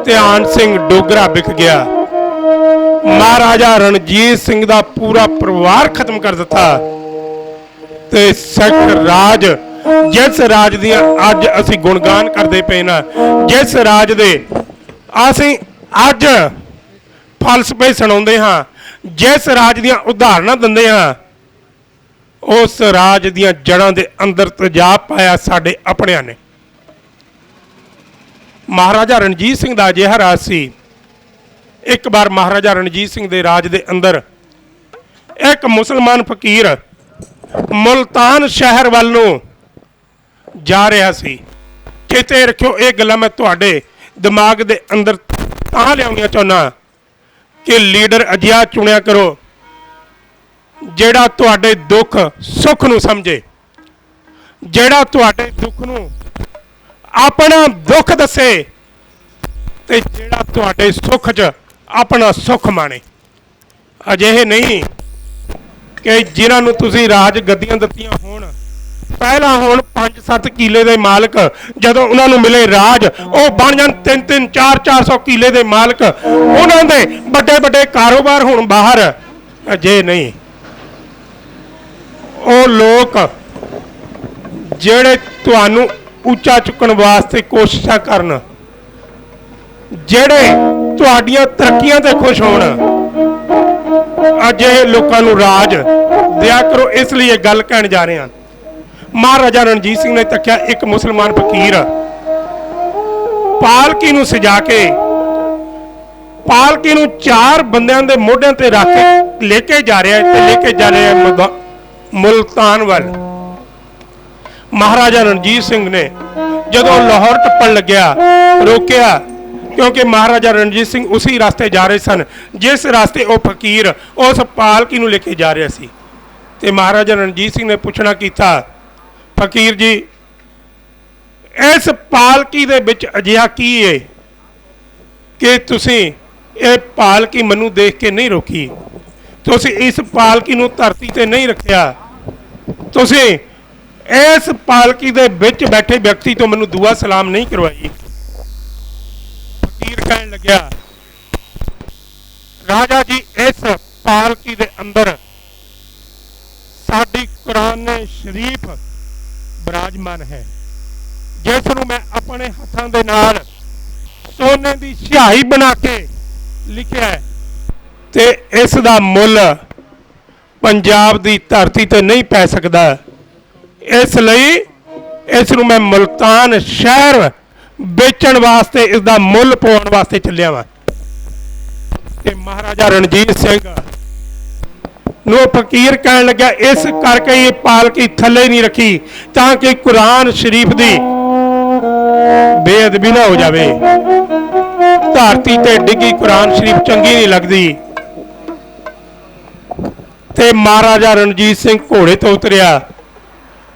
ਧਿਆਨ ਸਿੰਘ ਡੋਗਰਾ ਵਿਕ ਗਿਆ। ਮਹਾਰਾਜਾ ਰਣਜੀਤ ਸਿੰਘ ਦਾ ਪੂਰਾ ਪਰਿਵਾਰ ਖਤਮ ਕਰ ਦਿੱਤਾ ਤੇ ਸਿੱਖ ਰਾਜ, ਜਿਸ ਰਾਜ ਦੀਆਂ ਅੱਜ ਅਸੀਂ ਗੁਣਗਾਨ ਕਰਦੇ ਪਏ ਨਾ, ਜਿਸ ਰਾਜ ਦੇ ਅਸੀਂ ਅੱਜ ਫਲਸਫੇ ਸੁਣਾਉਂਦੇ ਹਾਂ, ਜਿਸ ਰਾਜ ਦੀਆਂ ਉਦਾਹਰਨਾਂ ਦਿੰਦੇ ਹਾਂ, ਉਸ ਰਾਜ ਦੀਆਂ ਜੜ੍ਹਾਂ ਦੇ ਅੰਦਰ ਤੇਜ਼ਾਬ ਪਾਇਆ ਸਾਡੇ ਆਪਣਿਆਂ ਨੇ। ਮਹਾਰਾਜਾ ਰਣਜੀਤ ਸਿੰਘ ਦਾ ਅਜਿਹਾ ਰਾਜ ਸੀ। ਇੱਕ ਵਾਰ ਮਹਾਰਾਜਾ ਰਣਜੀਤ ਸਿੰਘ ਦੇ ਰਾਜ ਦੇ ਅੰਦਰ ਇੱਕ ਮੁਸਲਮਾਨ ਫਕੀਰ ਮੁਲਤਾਨ ਸ਼ਹਿਰ ਵੱਲ ਨੂੰ ਜਾ ਰਿਹਾ ਸੀ। ਚੇਤੇ ਰੱਖਿਓ, ਇਹ ਗੱਲਾਂ ਮੈਂ ਤੁਹਾਡੇ ਦਿਮਾਗ ਦੇ ਅੰਦਰ ਤਾਂ ਲਿਆਉਣੀਆਂ ਚਾਹੁੰਦਾ ਕਿ ਲੀਡਰ ਅਜਿਹਾ ਚੁਣਿਆ ਕਰੋ ਜਿਹੜਾ ਤੁਹਾਡੇ ਦੁੱਖ ਸੁੱਖ ਨੂੰ ਸਮਝੇ, ਜਿਹੜਾ ਤੁਹਾਡੇ ਦੁੱਖ ਨੂੰ ਆਪਣਾ ਦੁੱਖ ਦੱਸੇ ਤੇ ਜਿਹੜਾ ਤੁਹਾਡੇ ਸੁੱਖ 'ਚ ਆਪਣਾ ਸੁੱਖ ਮਾਣੇ। ਅਜਿਹੇ ਨਹੀਂ ਕਿ ਜਿਨ੍ਹਾਂ ਨੂੰ ਤੁਸੀਂ ਰਾਜ ਗੱਦੀਆਂ ਦਿੱਤੀਆਂ ਹੋਣ, ਪਹਿਲਾਂ ਹੋਣ 5-7 ਕਿੱਲੇ ਦੇ ਮਾਲਕ, ਜਦੋਂ ਉਹਨਾਂ ਨੂੰ ਮਿਲੇ ਰਾਜ ਉਹ ਬਣ ਜਾਣ 3-3, 400 ਕਿੱਲੇ ਦੇ ਮਾਲਕ, ਉਹਨਾਂ ਦੇ ਵੱਡੇ ਵੱਡੇ ਕਾਰੋਬਾਰ ਹੋਣ ਬਾਹਰ। ਅਜੇ ਨਹੀਂ, ਉਹ ਲੋਕ ਜਿਹੜੇ ਤੁਹਾਨੂੰ ਉੱਚਾ ਚੁੱਕਣ ਵਾਸਤੇ ਕੋਸ਼ਿਸ਼ਾਂ ਕਰਨ, ਜਿਹੜੇ ਤੁਹਾਡੀਆਂ ਤਰੱਕੀਆਂ ਤੇ ਖੁਸ਼ ਹੋਣ, ਅਜਿਹੇ ਲੋਕਾਂ ਨੂੰ ਰਾਜ ਦਿਆ ਕਰੋ। ਇਸ ਲਈ ਇਹ ਗੱਲ ਕਹਿਣ ਜਾ ਰਹੇ ਹਾਂ। ਮਹਾਰਾਜਾ ਰਣਜੀਤ ਸਿੰਘ ਨੇ ਤੱਕਿਆ, ਇੱਕ ਮੁਸਲਮਾਨ ਫਕੀਰ ਪਾਲਕੀ ਨੂੰ ਸਜਾ ਕੇ, ਪਾਲਕੀ ਨੂੰ 4 ਬੰਦਿਆਂ ਦੇ ਮੋਢਿਆਂ ਤੇ ਰੱਖ ਕੇ ਲੈ ਕੇ ਜਾ ਰਿਹਾ ਹੈ ਤੇ ਲੈ ਕੇ ਜਾ ਰਿਹਾ ਹੈ ਮੁਲਤਾਨ ਵੱਲ। ਮਹਾਰਾਜਾ ਰਣਜੀਤ ਸਿੰਘ ਨੇ ਜਦੋਂ ਲਾਹੌਰ ਟੱਪਣ ਲੱਗਿਆ ਰੋਕਿਆ, ਕਿਉਂਕਿ ਮਹਾਰਾਜਾ ਰਣਜੀਤ ਸਿੰਘ ਉਸੇ ਰਸਤੇ ਜਾ ਰਹੇ ਸਨ ਜਿਸ ਰਸਤੇ ਉਹ ਫਕੀਰ ਉਸ ਪਾਲਕੀ ਨੂੰ ਲੈ ਕੇ ਜਾ ਰਿਹਾ ਸੀ। ਤੇ ਮਹਾਰਾਜਾ ਰਣਜੀਤ ਸਿੰਘ ਨੇ ਪੁੱਛਣਾ ਕੀਤਾ, ਫਕੀਰ ਜੀ, ਇਸ ਪਾਲਕੀ ਦੇ ਵਿੱਚ ਅਜਿਹਾ ਕੀ ਹੈ ਕਿ ਤੁਸੀਂ ਇਹ ਪਾਲਕੀ ਮੈਨੂੰ ਦੇਖ ਕੇ ਨਹੀਂ ਰੋਕੀ, ਤੁਸੀਂ ਇਸ ਪਾਲਕੀ ਨੂੰ ਧਰਤੀ ਤੇ ਨਹੀਂ ਰੱਖਿਆ, ਤੁਸੀਂ ਇਸ ਪਾਲਕੀ ਦੇ ਵਿੱਚ ਬੈਠੇ ਵਿਅਕਤੀ ਤੋਂ ਮੈਨੂੰ ਦੁਆ ਸਲਾਮ ਨਹੀਂ ਕਰਵਾਈ। ਫਕੀਰ ਕਹਿਣ ਲੱਗਿਆ, ਰਾਜਾ ਜੀ, ਇਸ ਪਾਲਕੀ ਦੇ ਅੰਦਰ ਸਾਡੀ ਕੁਰਾਨ ਸ਼ਰੀਫ ਬਿਰਾਜਮਾਨ ਹੈ, ਜਿਸ ਨੂੰ ਮੈਂ ਆਪਣੇ ਹੱਥਾਂ ਦੇ ਨਾਲ ਸੋਨੇ ਦੀ ਸਿਹਾਈ ਬਣਾ ਕੇ ਲਿਖਿਆ ਹੈ ਤੇ ਇਸ ਦਾ ਮੁੱਲ ਪੰਜਾਬ ਦੀ ਧਰਤੀ ਤੇ ਨਹੀਂ ਪੈ ਸਕਦਾ। ਇਸ ਲਈ ਇਸ ਨੂੰ ਮੈਂ ਮੁਲਤਾਨ ਸ਼ਹਿਰ ਵੇਚਣ ਵਾਸਤੇ, ਇਸ ਦਾ ਮੁੱਲ ਪਾਉਣ ਵਾਸਤੇ ਚੱਲਿਆ ਵਾਂ। ਤੇ ਮਹਾਰਾਜਾ ਰਣਜੀਤ ਸਿੰਘ ਨੂੰ ਫਕੀਰ ਕਹਿਣ ਲੱਗਾ, ਇਸ ਕਰਕੇ ਇਹ ਪਾਲਕੀ ਥੱਲੇ ਨਹੀਂ ਰੱਖੀ ਤਾਂ ਕਿ ਕੁਰਾਨ ਸ਼ਰੀਫ ਦੀ ਬੇਅਦਬੀ ਨਾ ਹੋ ਜਾਵੇ। ਧਰਤੀ ਤੇ ਡਿੱਗੀ ਕੁਰਾਨ ਸ਼ਰੀਫ ਚੰਗੀ ਨਹੀਂ ਲੱਗਦੀ। ਤੇ ਮਹਾਰਾਜਾ ਰਣਜੀਤ ਸਿੰਘ ਘੋੜੇ ਤੋਂ ਉਤਰਿਆ,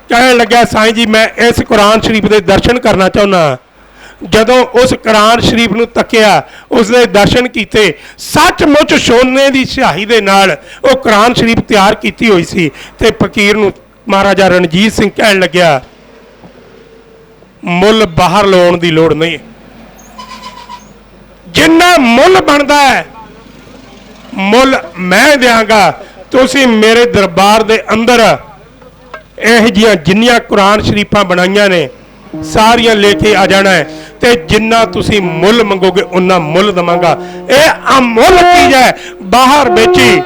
ਕਹਿਣ ਲੱਗਾ, ਸਾਈਂ ਜੀ, ਮੈਂ ਇਸ ਕੁਰਾਨ ਸ਼ਰੀਫ ਦੇ ਦਰਸ਼ਨ ਕਰਨਾ ਚਾਹੁੰਦਾ। ਜਦੋਂ ਉਸ ਕੁਰਾਨ ਸ਼ਰੀਫ ਨੂੰ ਤੱਕਿਆ, ਉਸ ਦੇ ਦਰਸ਼ਨ ਕੀਤੇ, ਸੱਚਮੁੱਚ ਸੋਨੇ ਦੀ ਸਿਹਾਈ ਦੇ ਨਾਲ ਉਹ ਕੁਰਾਨ ਸ਼ਰੀਫ ਤਿਆਰ ਕੀਤੀ ਹੋਈ ਸੀ। ਤੇ ਫਕੀਰ ਨੂੰ ਮਹਾਰਾਜਾ ਰਣਜੀਤ ਸਿੰਘ ਕਹਿਣ ਲੱਗਿਆ, ਮੁੱਲ ਬਾਹਰ ਲਾਉਣ ਦੀ ਲੋੜ ਨਹੀਂ, ਜਿੰਨਾ ਮੁੱਲ ਬਣਦਾ ਹੈ ਮੁੱਲ ਮੈਂ ਦਿਆਂਗਾ। ਤੁਸੀਂ ਮੇਰੇ ਦਰਬਾਰ ਦੇ ਅੰਦਰ ਇਹ ਜਿਹੀਆਂ ਜਿੰਨੀਆਂ ਕੁਰਾਨ ਸ਼ਰੀਫਾਂ ਬਣਾਈਆਂ ਨੇ ਸਾਰੀਆਂ ਲੈ ਕੇ ਆ ਜਾਣਾ ਹੈ ਤੇ ਜਿੰਨਾ ਤੁਸੀਂ ਮੁੱਲ ਮੰਗੋਗੇ ਉਨਾ ਮੁੱਲ ਦਵਾਂਗਾ। ਇਹ ਅਮੁੱਲ ਚੀਜ਼ ਹੈ, ਬਾਹਰ ਵੇਚੀ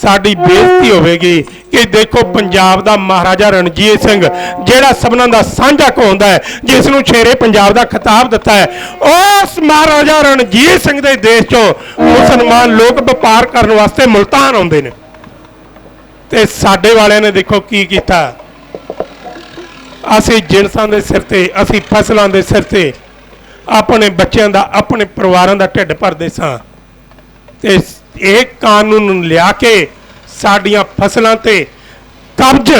ਸਾਡੀ ਬੇਇੱਜ਼ਤੀ ਹੋਵੇਗੀ ਕਿ ਦੇਖੋ ਪੰਜਾਬ ਦਾ ਮਹਾਰਾਜਾ ਰਣਜੀਤ ਸਿੰਘ, ਜਿਹੜਾ ਸਭਨਾਂ ਦਾ ਸਾਂਝਾ ਕਹਾਉਂਦਾ ਹੈ, ਜਿਸ ਨੂੰ ਸ਼ੇਰੇ ਪੰਜਾਬ ਦਾ ਖਿਤਾਬ ਦਿੱਤਾ ਹੈ, ਉਸ ਮਹਾਰਾਜਾ ਰਣਜੀਤ ਸਿੰਘ ਦੇ ਦੇਸ਼ 'ਚੋਂ ਮੁਸਲਮਾਨ ਲੋਕ ਵਪਾਰ ਕਰਨ ਵਾਸਤੇ ਮੁਲਤਾਨ ਆਉਂਦੇ ਨੇ। ਤੇ ਸਾਡੇ ਵਾਲਿਆਂ ਨੇ ਦੇਖੋ ਕੀ ਕੀਤਾ, ਅਸੀਂ ਜਿਨਸਾਂ ਦੇ ਸਿਰ ਤੇ, ਅਸੀਂ ਫਸਲਾਂ ਦੇ ਸਿਰ ਤੇ ਆਪਣੇ ਬੱਚਿਆਂ ਦਾ, ਆਪਣੇ ਪਰਿਵਾਰਾਂ ਦਾ ਢਿੱਡ ਭਰਦੇ ਸਾਂ ਤੇ ਇਹ ਕਾਨੂੰਨ ਲਿਆ ਕੇ ਸਾਡੀਆਂ ਫਸਲਾਂ ਤੇ ਕਬਜ਼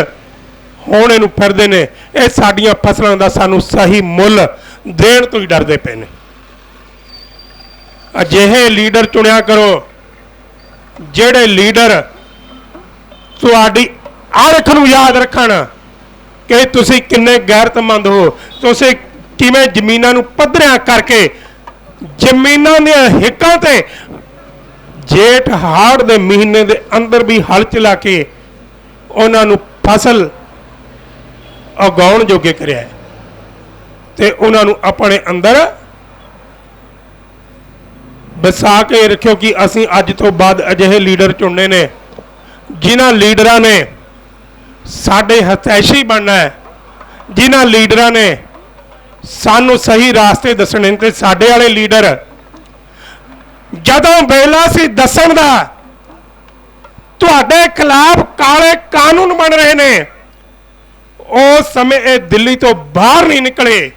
ਹੋਣੇ ਨੂੰ ਫਿਰਦੇ ਨੇ। ਇਹ ਸਾਡੀਆਂ ਫਸਲਾਂ ਦਾ ਸਾਨੂੰ ਸਹੀ ਮੁੱਲ ਦੇਣ ਤੋਂ ਹੀ ਡਰਦੇ ਪਏ ਨੇ। ਅਜਿਹੇ ਲੀਡਰ ਚੁਣਿਆ ਕਰੋ ਜਿਹੜੇ ਲੀਡਰ ਤੁਹਾਡੀ ਆਰਖ ਨੂੰ ਯਾਦ ਰੱਖਣ ਕਿ ਤੁਸੀਂ ਕਿੰਨੇ ਗੈਰਤਮੰਦ ਹੋ, ਤੁਸੀਂ ਕਿਵੇਂ ਜ਼ਮੀਨਾਂ ਨੂੰ ਪੱਧਰਿਆਂ ਕਰਕੇ ਜ਼ਮੀਨਾਂ ਦੀਆਂ ਹਿੱਕਾਂ ਤੇ ਜੇਠ ਹਾੜ ਦੇ ਮਹੀਨੇ ਦੇ ਅੰਦਰ ਵੀ ਹਲ ਚਲਾ ਕੇ ਉਹਨਾਂ ਨੂੰ ਫਸਲ ਉਗਾਉਣ ਜੋਗੇ ਕਰਿਆ ਹੈ ਤੇ ਉਹਨਾਂ ਨੂੰ ਆਪਣੇ ਅੰਦਰ ਵਸਾ ਕੇ ਰੱਖਿਓ ਕਿ ਅਸੀਂ ਅੱਜ ਤੋਂ ਬਾਅਦ ਅਜਿਹੇ ਲੀਡਰ ਚੁਣਨੇ ਨੇ ਜਿਨ੍ਹਾਂ ਲੀਡਰਾਂ ਨੇ ਸਾਡੇ ਹਤੈਸ਼ੀ ਬਣਨਾ ਹੈ, ਜਿਨ੍ਹਾਂ ਲੀਡਰਾਂ ਨੇ ਸਾਨੂੰ ਸਹੀ ਰਾਸਤੇ ਦੱਸਣੇ ਤੇ ਸਾਡੇ ਵਾਲੇ ਲੀਡਰ ਜਦੋਂ ਵੇਲਾ ਸੀ ਦੱਸਣ ਦਾ ਤੁਹਾਡੇ ਖਿਲਾਫ ਕਾਲੇ ਕਾਨੂੰਨ ਬਣ ਰਹੇ ਨੇ, ਉਸ ਸਮੇਂ ਇਹ ਦਿੱਲੀ ਤੋਂ ਬਾਹਰ ਨਹੀਂ ਨਿਕਲੇ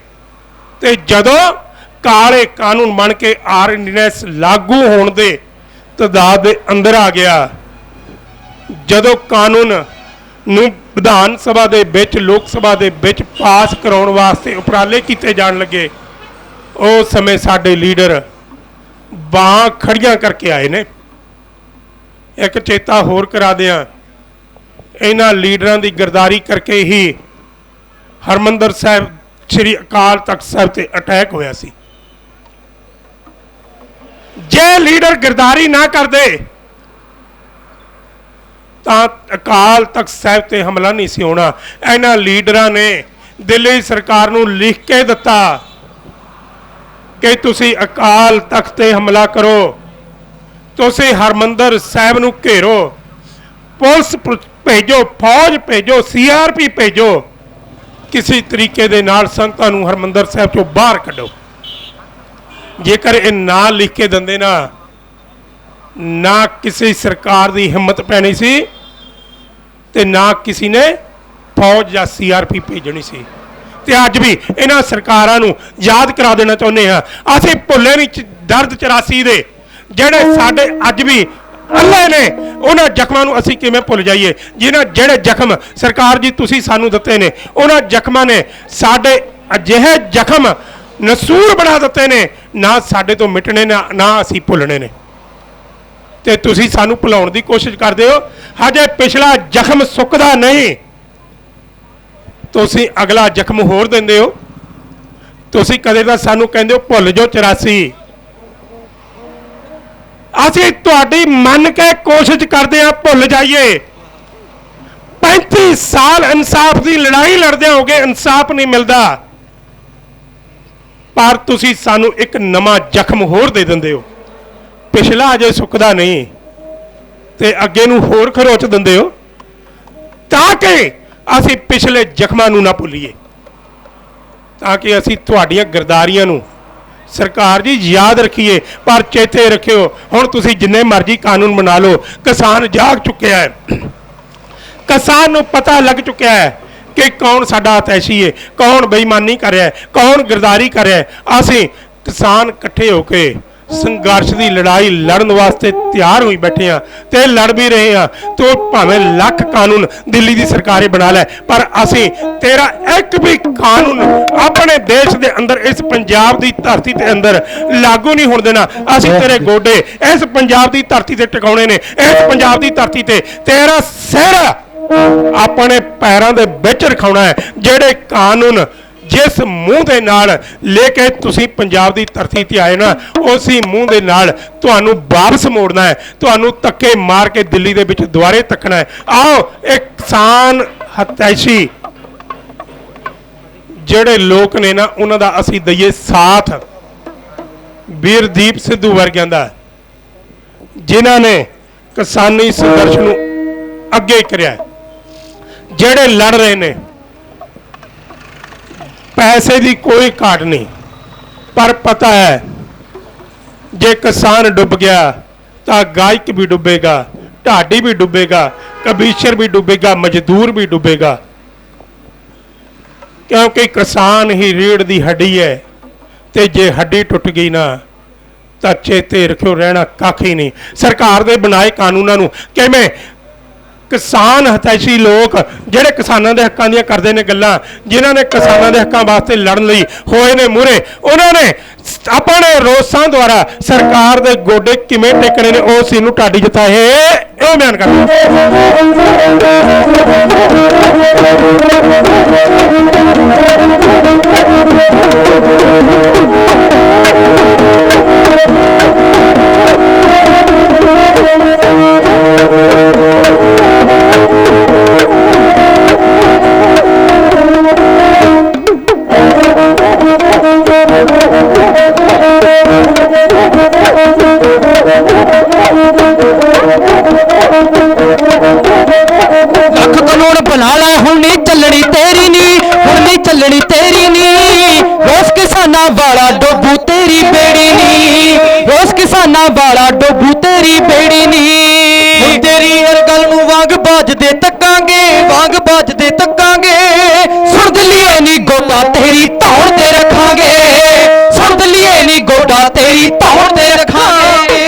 ਤੇ ਜਦੋਂ ਕਾਲੇ ਕਾਨੂੰਨ ਬਣ ਕੇ ਆਰਡੀਨੈਂਸ ਲਾਗੂ ਹੋਣ ਦੇ ਤਦਾਦ ਦੇ ਅੰਦਰ ਆ ਗਿਆ, ਜਦੋਂ ਕਾਨੂੰਨ ਨੂੰ ਵਿਧਾਨ ਸਭਾ ਦੇ ਵਿੱਚ ਲੋਕ ਸਭਾ ਦੇ ਵਿੱਚ ਪਾਸ ਕਰਾਉਣ ਵਾਸਤੇ ਉਪਰਾਲੇ ਕੀਤੇ ਜਾਣ ਲੱਗੇ, ਉਸ ਸਮੇਂ ਸਾਡੇ ਲੀਡਰ ਬਾਂਹ ਖੜੀਆਂ ਕਰਕੇ ਆਏ ਨੇ। ਇੱਕ ਚੇਤਾ ਹੋਰ ਕਰਾ ਦਿਆਂ, ਇਹਨਾਂ ਲੀਡਰਾਂ ਦੀ ਗਰਦਾਰੀ ਕਰਕੇ ਹੀ ਹਰਮੰਦਰ ਸਾਹਿਬ ਸ੍ਰੀ ਅਕਾਲ ਤਖਤ ਸਾਹਿਬ ਤੇ ਅਟੈਕ ਹੋਇਆ ਸੀ। ਜੇ ਲੀਡਰ ਗਰਦਾਰੀ ਨਾ ਕਰਦੇ ਤਾਂ ਅਕਾਲ ਤਖਤ ਸਾਹਿਬ ਤੇ ਹਮਲਾ ਨਹੀਂ ਸੀ ਹੋਣਾ। ਇਹਨਾਂ ਲੀਡਰਾਂ ਨੇ ਦਿੱਲੀ ਸਰਕਾਰ ਨੂੰ ਲਿਖ ਕੇ ਦਿੱਤਾ ਕਿ ਤੁਸੀਂ ਅਕਾਲ ਤਖਤ ਤੇ ਹਮਲਾ ਕਰੋ, ਤੁਸੀਂ ਹਰਮੰਦਰ ਸਾਹਿਬ ਨੂੰ ਘੇਰੋ, ਪੁਲਿਸ ਭੇਜੋ, ਫੌਜ ਭੇਜੋ, ਸੀਆਰਪੀ ਭੇਜੋ, ਕਿਸੇ ਤਰੀਕੇ ਦੇ ਨਾਲ ਸੰਗਤਾਂ ਨੂੰ ਹਰਮੰਦਰ ਸਾਹਿਬ ਚੋਂ ਬਾਹਰ ਕੱਢੋ। ਜੇਕਰ ਇਹ ਨਾ ਲਿਖ ਕੇ ਦਿੰਦੇ ਨਾ ਕਿਸੇ ਸਰਕਾਰ ਦੀ ਹਿੰਮਤ ਪੈਣੀ ਸੀ ਤੇ ਨਾ ਕਿਸੇ ਨੇ ਫੌਜ ਜਾਂ ਸੀਆਰਪੀ ਭੇਜਣੀ ਸੀ। ਤੇ ਅੱਜ ਵੀ ਇਹਨਾਂ ਸਰਕਾਰਾਂ ਨੂੰ ਯਾਦ ਕਰਾ ਦੇਣਾ ਚਾਹੁੰਦੇ ਹਾਂ, ਅਸੀਂ ਭੁੱਲੇ ਨਹੀਂ ਦਰਦ 84 ਦੇ ਜਿਹੜੇ ਸਾਡੇ ਅੱਜ ਵੀ ਅੱਲੇ ਨੇ, ਉਹਨਾਂ ਜ਼ਖਮਾਂ ਨੂੰ ਅਸੀਂ ਕਿਵੇਂ ਭੁੱਲ ਜਾਈਏ। ਜਿਹੜੇ ਜ਼ਖਮ ਸਰਕਾਰ ਜੀ ਤੁਸੀਂ ਸਾਨੂੰ ਦਿੱਤੇ ਨੇ, ਉਹਨਾਂ ਜ਼ਖਮਾਂ ਨੇ ਸਾਡੇ ਅਜਿਹੇ ਜ਼ਖਮ ਨਸੂਰ ਬਣਾ ਦਿੱਤੇ ਨੇ, ਨਾ ਸਾਡੇ ਤੋਂ ਮਿਟਣੇ ਨਾ ਅਸੀਂ ਭੁੱਲਣੇ ਨੇ। ਤੇ ਤੁਸੀਂ ਸਾਨੂੰ ਭੁਲਾਉਣ ਦੀ ਕੋਸ਼ਿਸ਼ ਕਰਦੇ ਹੋ। ਹਜੇ ਪਿਛਲਾ ਜ਼ਖਮ ਸੁੱਕਦਾ ਨਹੀਂ, ਤੁਸੀਂ ਅਗਲਾ ਜ਼ਖਮ ਹੋਰ ਦਿੰਦੇ ਹੋ। ਤੁਸੀਂ ਕਦੇ ਤਾਂ ਸਾਨੂੰ ਕਹਿੰਦੇ ਹੋ ਭੁੱਲ ਜਾਓ 84, ਅਸੀਂ ਤੁਹਾਡੀ ਮੰਨ ਕੇ ਕੋਸ਼ਿਸ਼ ਕਰਦੇ ਹਾਂ ਭੁੱਲ ਜਾਈਏ। 35 ਸਾਲ ਇਨਸਾਫ ਦੀ ਲੜਾਈ ਲੜਦੇ ਹੋਗੇ, ਇਨਸਾਫ ਨਹੀਂ ਮਿਲਦਾ, ਪਰ ਤੁਸੀਂ ਸਾਨੂੰ ਇੱਕ ਨਵਾਂ ਜ਼ਖਮ ਹੋਰ ਦੇ ਦਿੰਦੇ ਹੋ। ਪਿਛਲਾ ਅਜੇ ਸੁੱਕਦਾ ਨਹੀਂ ਤੇ ਅੱਗੇ ਨੂੰ ਹੋਰ ਖਰੋਚ ਦਿੰਦੇ ਹੋ ਤਾਂ ਕਿ ਅਸੀਂ ਪਿਛਲੇ ਜ਼ਖਮਾਂ ਨੂੰ ਨਾ ਭੁੱਲੀਏ, ਤਾਂ ਕਿ ਅਸੀਂ ਤੁਹਾਡੀਆਂ ਗਰਦਾਰੀਆਂ ਨੂੰ ਸਰਕਾਰ ਜੀ ਯਾਦ ਰੱਖੀਏ। ਪਰ ਚੇਤੇ ਰੱਖਿਓ, ਹੁਣ ਤੁਸੀਂ ਜਿੰਨੇ ਮਰਜ਼ੀ ਕਾਨੂੰਨ ਬਣਾ ਲਓ, ਕਿਸਾਨ ਜਾਗ ਚੁੱਕਿਆ ਹੈ, ਕਿਸਾਨ ਨੂੰ ਪਤਾ ਲੱਗ ਚੁੱਕਿਆ ਹੈ ਕਿ ਕੌਣ ਸਾਡਾ ਅਤੈਸ਼ੀ ਹੈ, ਕੌਣ ਬੇਈਮਾਨੀ ਕਰ ਰਿਹਾ ਹੈ, ਕੌਣ ਗਰਦਾਰੀ ਕਰ ਰਿਹਾ ਹੈ। ਅਸੀਂ ਕਿਸਾਨ ਇਕੱਠੇ ਹੋ ਕੇ ਸੰਘਰਸ਼ ਦੀ ਲੜਾਈ ਲੜਨ ਵਾਸਤੇ ਤਿਆਰ ਹੋਈ ਬੈਠੇ ਆ ਤੇ ਲੜ ਵੀ ਰਹੇ ਆ। ਤੂੰ ਭਾਵੇਂ ਲੱਖ ਕਾਨੂੰਨ ਦਿੱਲੀ ਦੀ ਸਰਕਾਰੇ ਬਣਾ ਲੈ, ਪਰ ਅਸੀਂ ਤੇਰਾ ਇੱਕ ਵੀ ਕਾਨੂੰਨ ਆਪਣੇ ਦੇਸ਼ ਦੇ ਅੰਦਰ, ਇਸ ਪੰਜਾਬ ਦੀ ਧਰਤੀ ਦੇ ਅੰਦਰ ਲਾਗੂ ਨਹੀਂ ਹੋਣ ਦੇਣਾ। ਅਸੀਂ ਤੇਰੇ ਗੋਡੇ ਇਸ ਪੰਜਾਬ ਦੀ ਧਰਤੀ ਤੇ ਟਿਕਾਉਣੇ ਨੇ, ਇਸ ਪੰਜਾਬ ਦੀ ਧਰਤੀ ਤੇ ਤੇਰਾ ਸਿਰ ਆਪਣੇ ਪੈਰਾਂ ਦੇ ਵਿੱਚ ਰਖਾਉਣਾ ਹੈ। ਜਿਹੜੇ ਕਾਨੂੰਨ ਜਿਸ ਮੂੰਹ ਦੇ ਨਾਲ ਲੈ ਕੇ ਤੁਸੀਂ ਪੰਜਾਬ ਦੀ ਧਰਤੀ ਤੇ ਆਏ ਨਾ, ਉਸੇ ਮੂੰਹ ਦੇ ਨਾਲ ਤੁਹਾਨੂੰ ਵਾਪਸ ਮੋੜਨਾ ਹੈ, ਤੁਹਾਨੂੰ ਧੱਕੇ ਮਾਰ ਕੇ ਦਿੱਲੀ ਦੇ ਵਿੱਚ ਦੁਆਰੇ ਤੱਕਣਾ ਹੈ। ਆਓ ਇੱਕ ਕਿਸਾਨ ਹਤੈਸ਼ੀ ਜਿਹੜੇ ਲੋਕ ਨੇ ਨਾ, ਉਹਨਾਂ ਦਾ ਅਸੀਂ ਦਈਏ ਸਾਥ। ਵੀਰਦੀਪ ਸਿੱਧੂ ਵਰਗਿਆਂ ਦਾ, ਜਿਨ੍ਹਾਂ ਨੇ ਕਿਸਾਨੀ ਸੰਘਰਸ਼ ਨੂੰ ਅੱਗੇ ਕਰਿਆ, ਜਿਹੜੇ ਲੜ ਰਹੇ ਨੇ। ਪੈਸੇ ਦੀ ਕੋਈ ਘਾਟ ਨਹੀਂ, ਪਰ ਪਤਾ ਹੈ ਜੇ ਕਿਸਾਨ ਡੁੱਬ ਗਿਆ ਤਾਂ ਗਾਇਕ ਵੀ ਡੁੱਬੇਗਾ, ਢਾਡੀ ਵੀ ਡੁੱਬੇਗਾ, ਕਬੀਸ਼ਰ ਵੀ ਡੁੱਬੇਗਾ, ਮਜ਼ਦੂਰ ਵੀ ਡੁੱਬੇਗਾ, ਕਿਉਂਕਿ ਕਿਸਾਨ ਹੀ ਰੀੜ ਦੀ ਹੱਡੀ ਹੈ। ਤੇ ਜੇ ਹੱਡੀ ਟੁੱਟ ਗਈ ਨਾ ਤਾਂ ਚੇਤੇ ਰੱਖਿਓ ਰਹਿਣਾ ਕੱਖ ਹੀ ਨਹੀਂ। ਸਰਕਾਰ ਦੇ ਬਣਾਏ ਕਾਨੂੰਨਾਂ ਨੂੰ ਕਿਵੇਂ ਕਿਸਾਨ ਹਿਤੈਸ਼ੀ ਲੋਕ ਜਿਹੜੇ ਕਿਸਾਨਾਂ ਦੇ ਹੱਕਾਂ ਦੀਆਂ ਕਰਦੇ ਨੇ ਗੱਲਾਂ, ਜਿਨ੍ਹਾਂ ਨੇ ਕਿਸਾਨਾਂ ਦੇ ਹੱਕਾਂ ਵਾਸਤੇ ਲੜਨ ਲਈ ਹੋਏ ਨੇ ਮੂਹਰੇ, ਉਹਨਾਂ ਨੇ ਆਪਣੇ ਰੋਸਾਂ ਦੁਆਰਾ ਸਰਕਾਰ ਦੇ ਗੋਡੇ ਕਿਵੇਂ ਟੇਕਣੇ ਨੇ ਉਹ ਸੀ ਨੂੰ ਢਾਡੀ ਜਿੱਤਾ ਇਹ ਬਿਆਨ ਕਰਦਾ। ਲੱਖ ਕਾਨੂੰਨ ਬਣਾ ਲੈ ਹੁਣ ਨਹੀਂ ਚੱਲਣੀ ਤੇਰੀ ਨੀ, ਹੁਣ ਨਹੀਂ ਚੱਲਣੀ ਤੇਰੀ ਨੀ। ਰੋਸ ਕਿਸਾਨਾਂ ਵਾਲਾ ਡੋਬੂ ਤੇਰੀ ਬੇੜੀ ਨੀ, ਰੋਸ ਕਿਸਾਨਾਂ ਵਾਲਾ ਡੋਬੂ ਤੇਰੀ ਬੇੜੀ ਨੀ। ਹੁਣ ਤੇਰੀ ਹਰ ਗੱਲ ਨੂੰ ਵਾਂਗ ਬਾਜਦੇ ਤੱਕਾਂਗੇ, ਵਾਂਗ ਬਾਜਦੇ ਤੱਕਾਂਗੇ। ਸੁਣ ਦਲੀਏ ਨੀ ਗੋਡਾ ਤੇਰੀ ਧੌਣ ਤੇ ਰੱਖਾਂਗੇ, ਸੁਣ ਦਲੀਏ ਨੀ ਗੋਡਾ ਤੇਰੀ ਧੌਣ ਤੇ ਰੱਖਾਂਗੇ।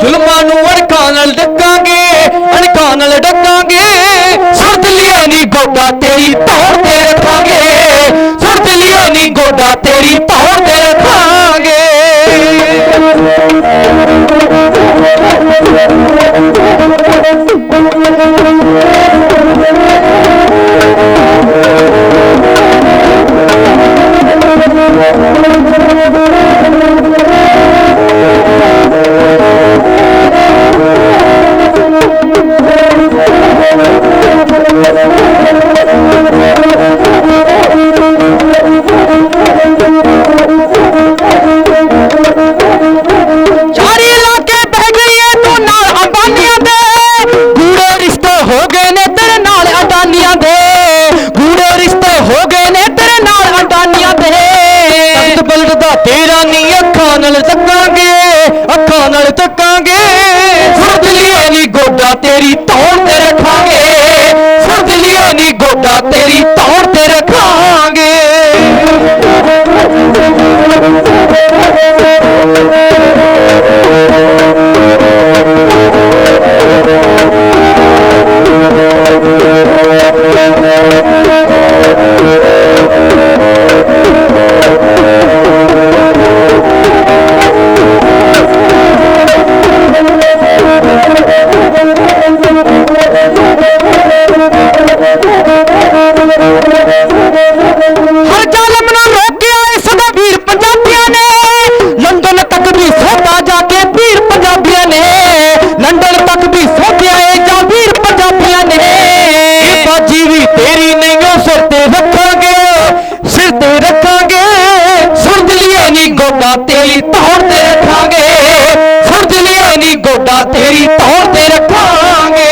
ਜ਼ੁਲਮਾਂ ਨੂੰ ਅਣਖਾਂ ਨਾਲ ਡੱਕਾਂਗੇ, ਅਣਖਾਂ ਨਾਲ ਡੱਕਾਂਗੇ। ਸੁਣ ਦਲੀਏ ਨੀ ਗੋਡਾ ਤੇਰੀ ਧੌਣ ਤੇ ਰੱਖਾਂਗੇ, ਸੁਣ ਦਲੀਏ ਨੀ ਗੋਡਾ ਤੇਰੀ ਧੌਣ ਤੇ ਰੱਖਾਂਗੇ। ਚਾਰੇ ਇਲਾਕੇ ਬਹਿ ਗਈਏ ਤੂੰ ਨਾਲ ਅੰਬਾਨੀਆਂ ਦੇ, ਗੂੜੇ ਰਿਸ਼ਤੇ ਹੋ ਗਏ ਨੇ ਤੇਰੇ ਨਾਲ ਅਡਾਨੀਆਂ ਦੇ, ਗੂੜੇ ਰਿਸ਼ਤੇ ਹੋ ਗਏ ਨੇ ਤੇਰੇ ਨਾਲ ਅਡਾਨੀਆਂ ਦੇ। ਤਖਤ ਪਲਟਦਾ ਤੇਰਾ ਨੀ ਅੱਖਾਂ ਨਾਲ ਤੱਕਾਂਗੇ, ਅੱਖਾਂ ਨਾਲ ਤੱਕਾਂਗੇ। ਸੁਣ ਦਲੀਏ ਨੀ ਗੋਡਾ ਤੇਰੀ ਧੌਣ ਤੇ ਰੱਖਾਂਗੇ, ਸੁਣ ਦਲੀਏ ਨੀ ਗੋਡਾ ਤੇਰੀ ਧੌਣ ਤੇ ਰੱਖਾਂਗੇ। ਹਰ ਜ਼ਾਲਮ ਨੂੰ ਰੋਕਿਆ ਇਸ ਦਾ ਵੀਰ ਪੰਜਾਬੀਆਂ ਨੇ, ਲੰਡਨ ਤੱਕ ਵੀ ਸੋਧਾ ਜਾ ਕੇ ਵੀਰ ਪੰਜਾਬੀਆਂ ਨੇ, ਲੰਡਨ ਤੱਕ ਵੀ ਸੋਧਿਆ ਏ ਜਾ ਵੀਰ ਪੰਜਾਬੀਆਂ ਨੇ। ਇਹ ਬਾਜੀ ਵੀ ਤੇਰੀ ਨਹੀਂ ਓ ਸਿਰ ਤੇ ਰੱਖਾਂਗੇ, ਸਿਰ ਤੇ ਰੱਖਾਂਗੇ। ਸੁਣ ਦਲੀਏ ਨੀ ਗੋਡਾ ਤੇਰੀ ਧੌਣ ਤੇ ਰੱਖਾਂਗੇ, ਸੁਣ ਦਲੀਏ ਨੀ ਗੋਡਾ ਤੇਰੀ ਧੌਣ ਤੇ ਰੱਖਾਂਗੇ।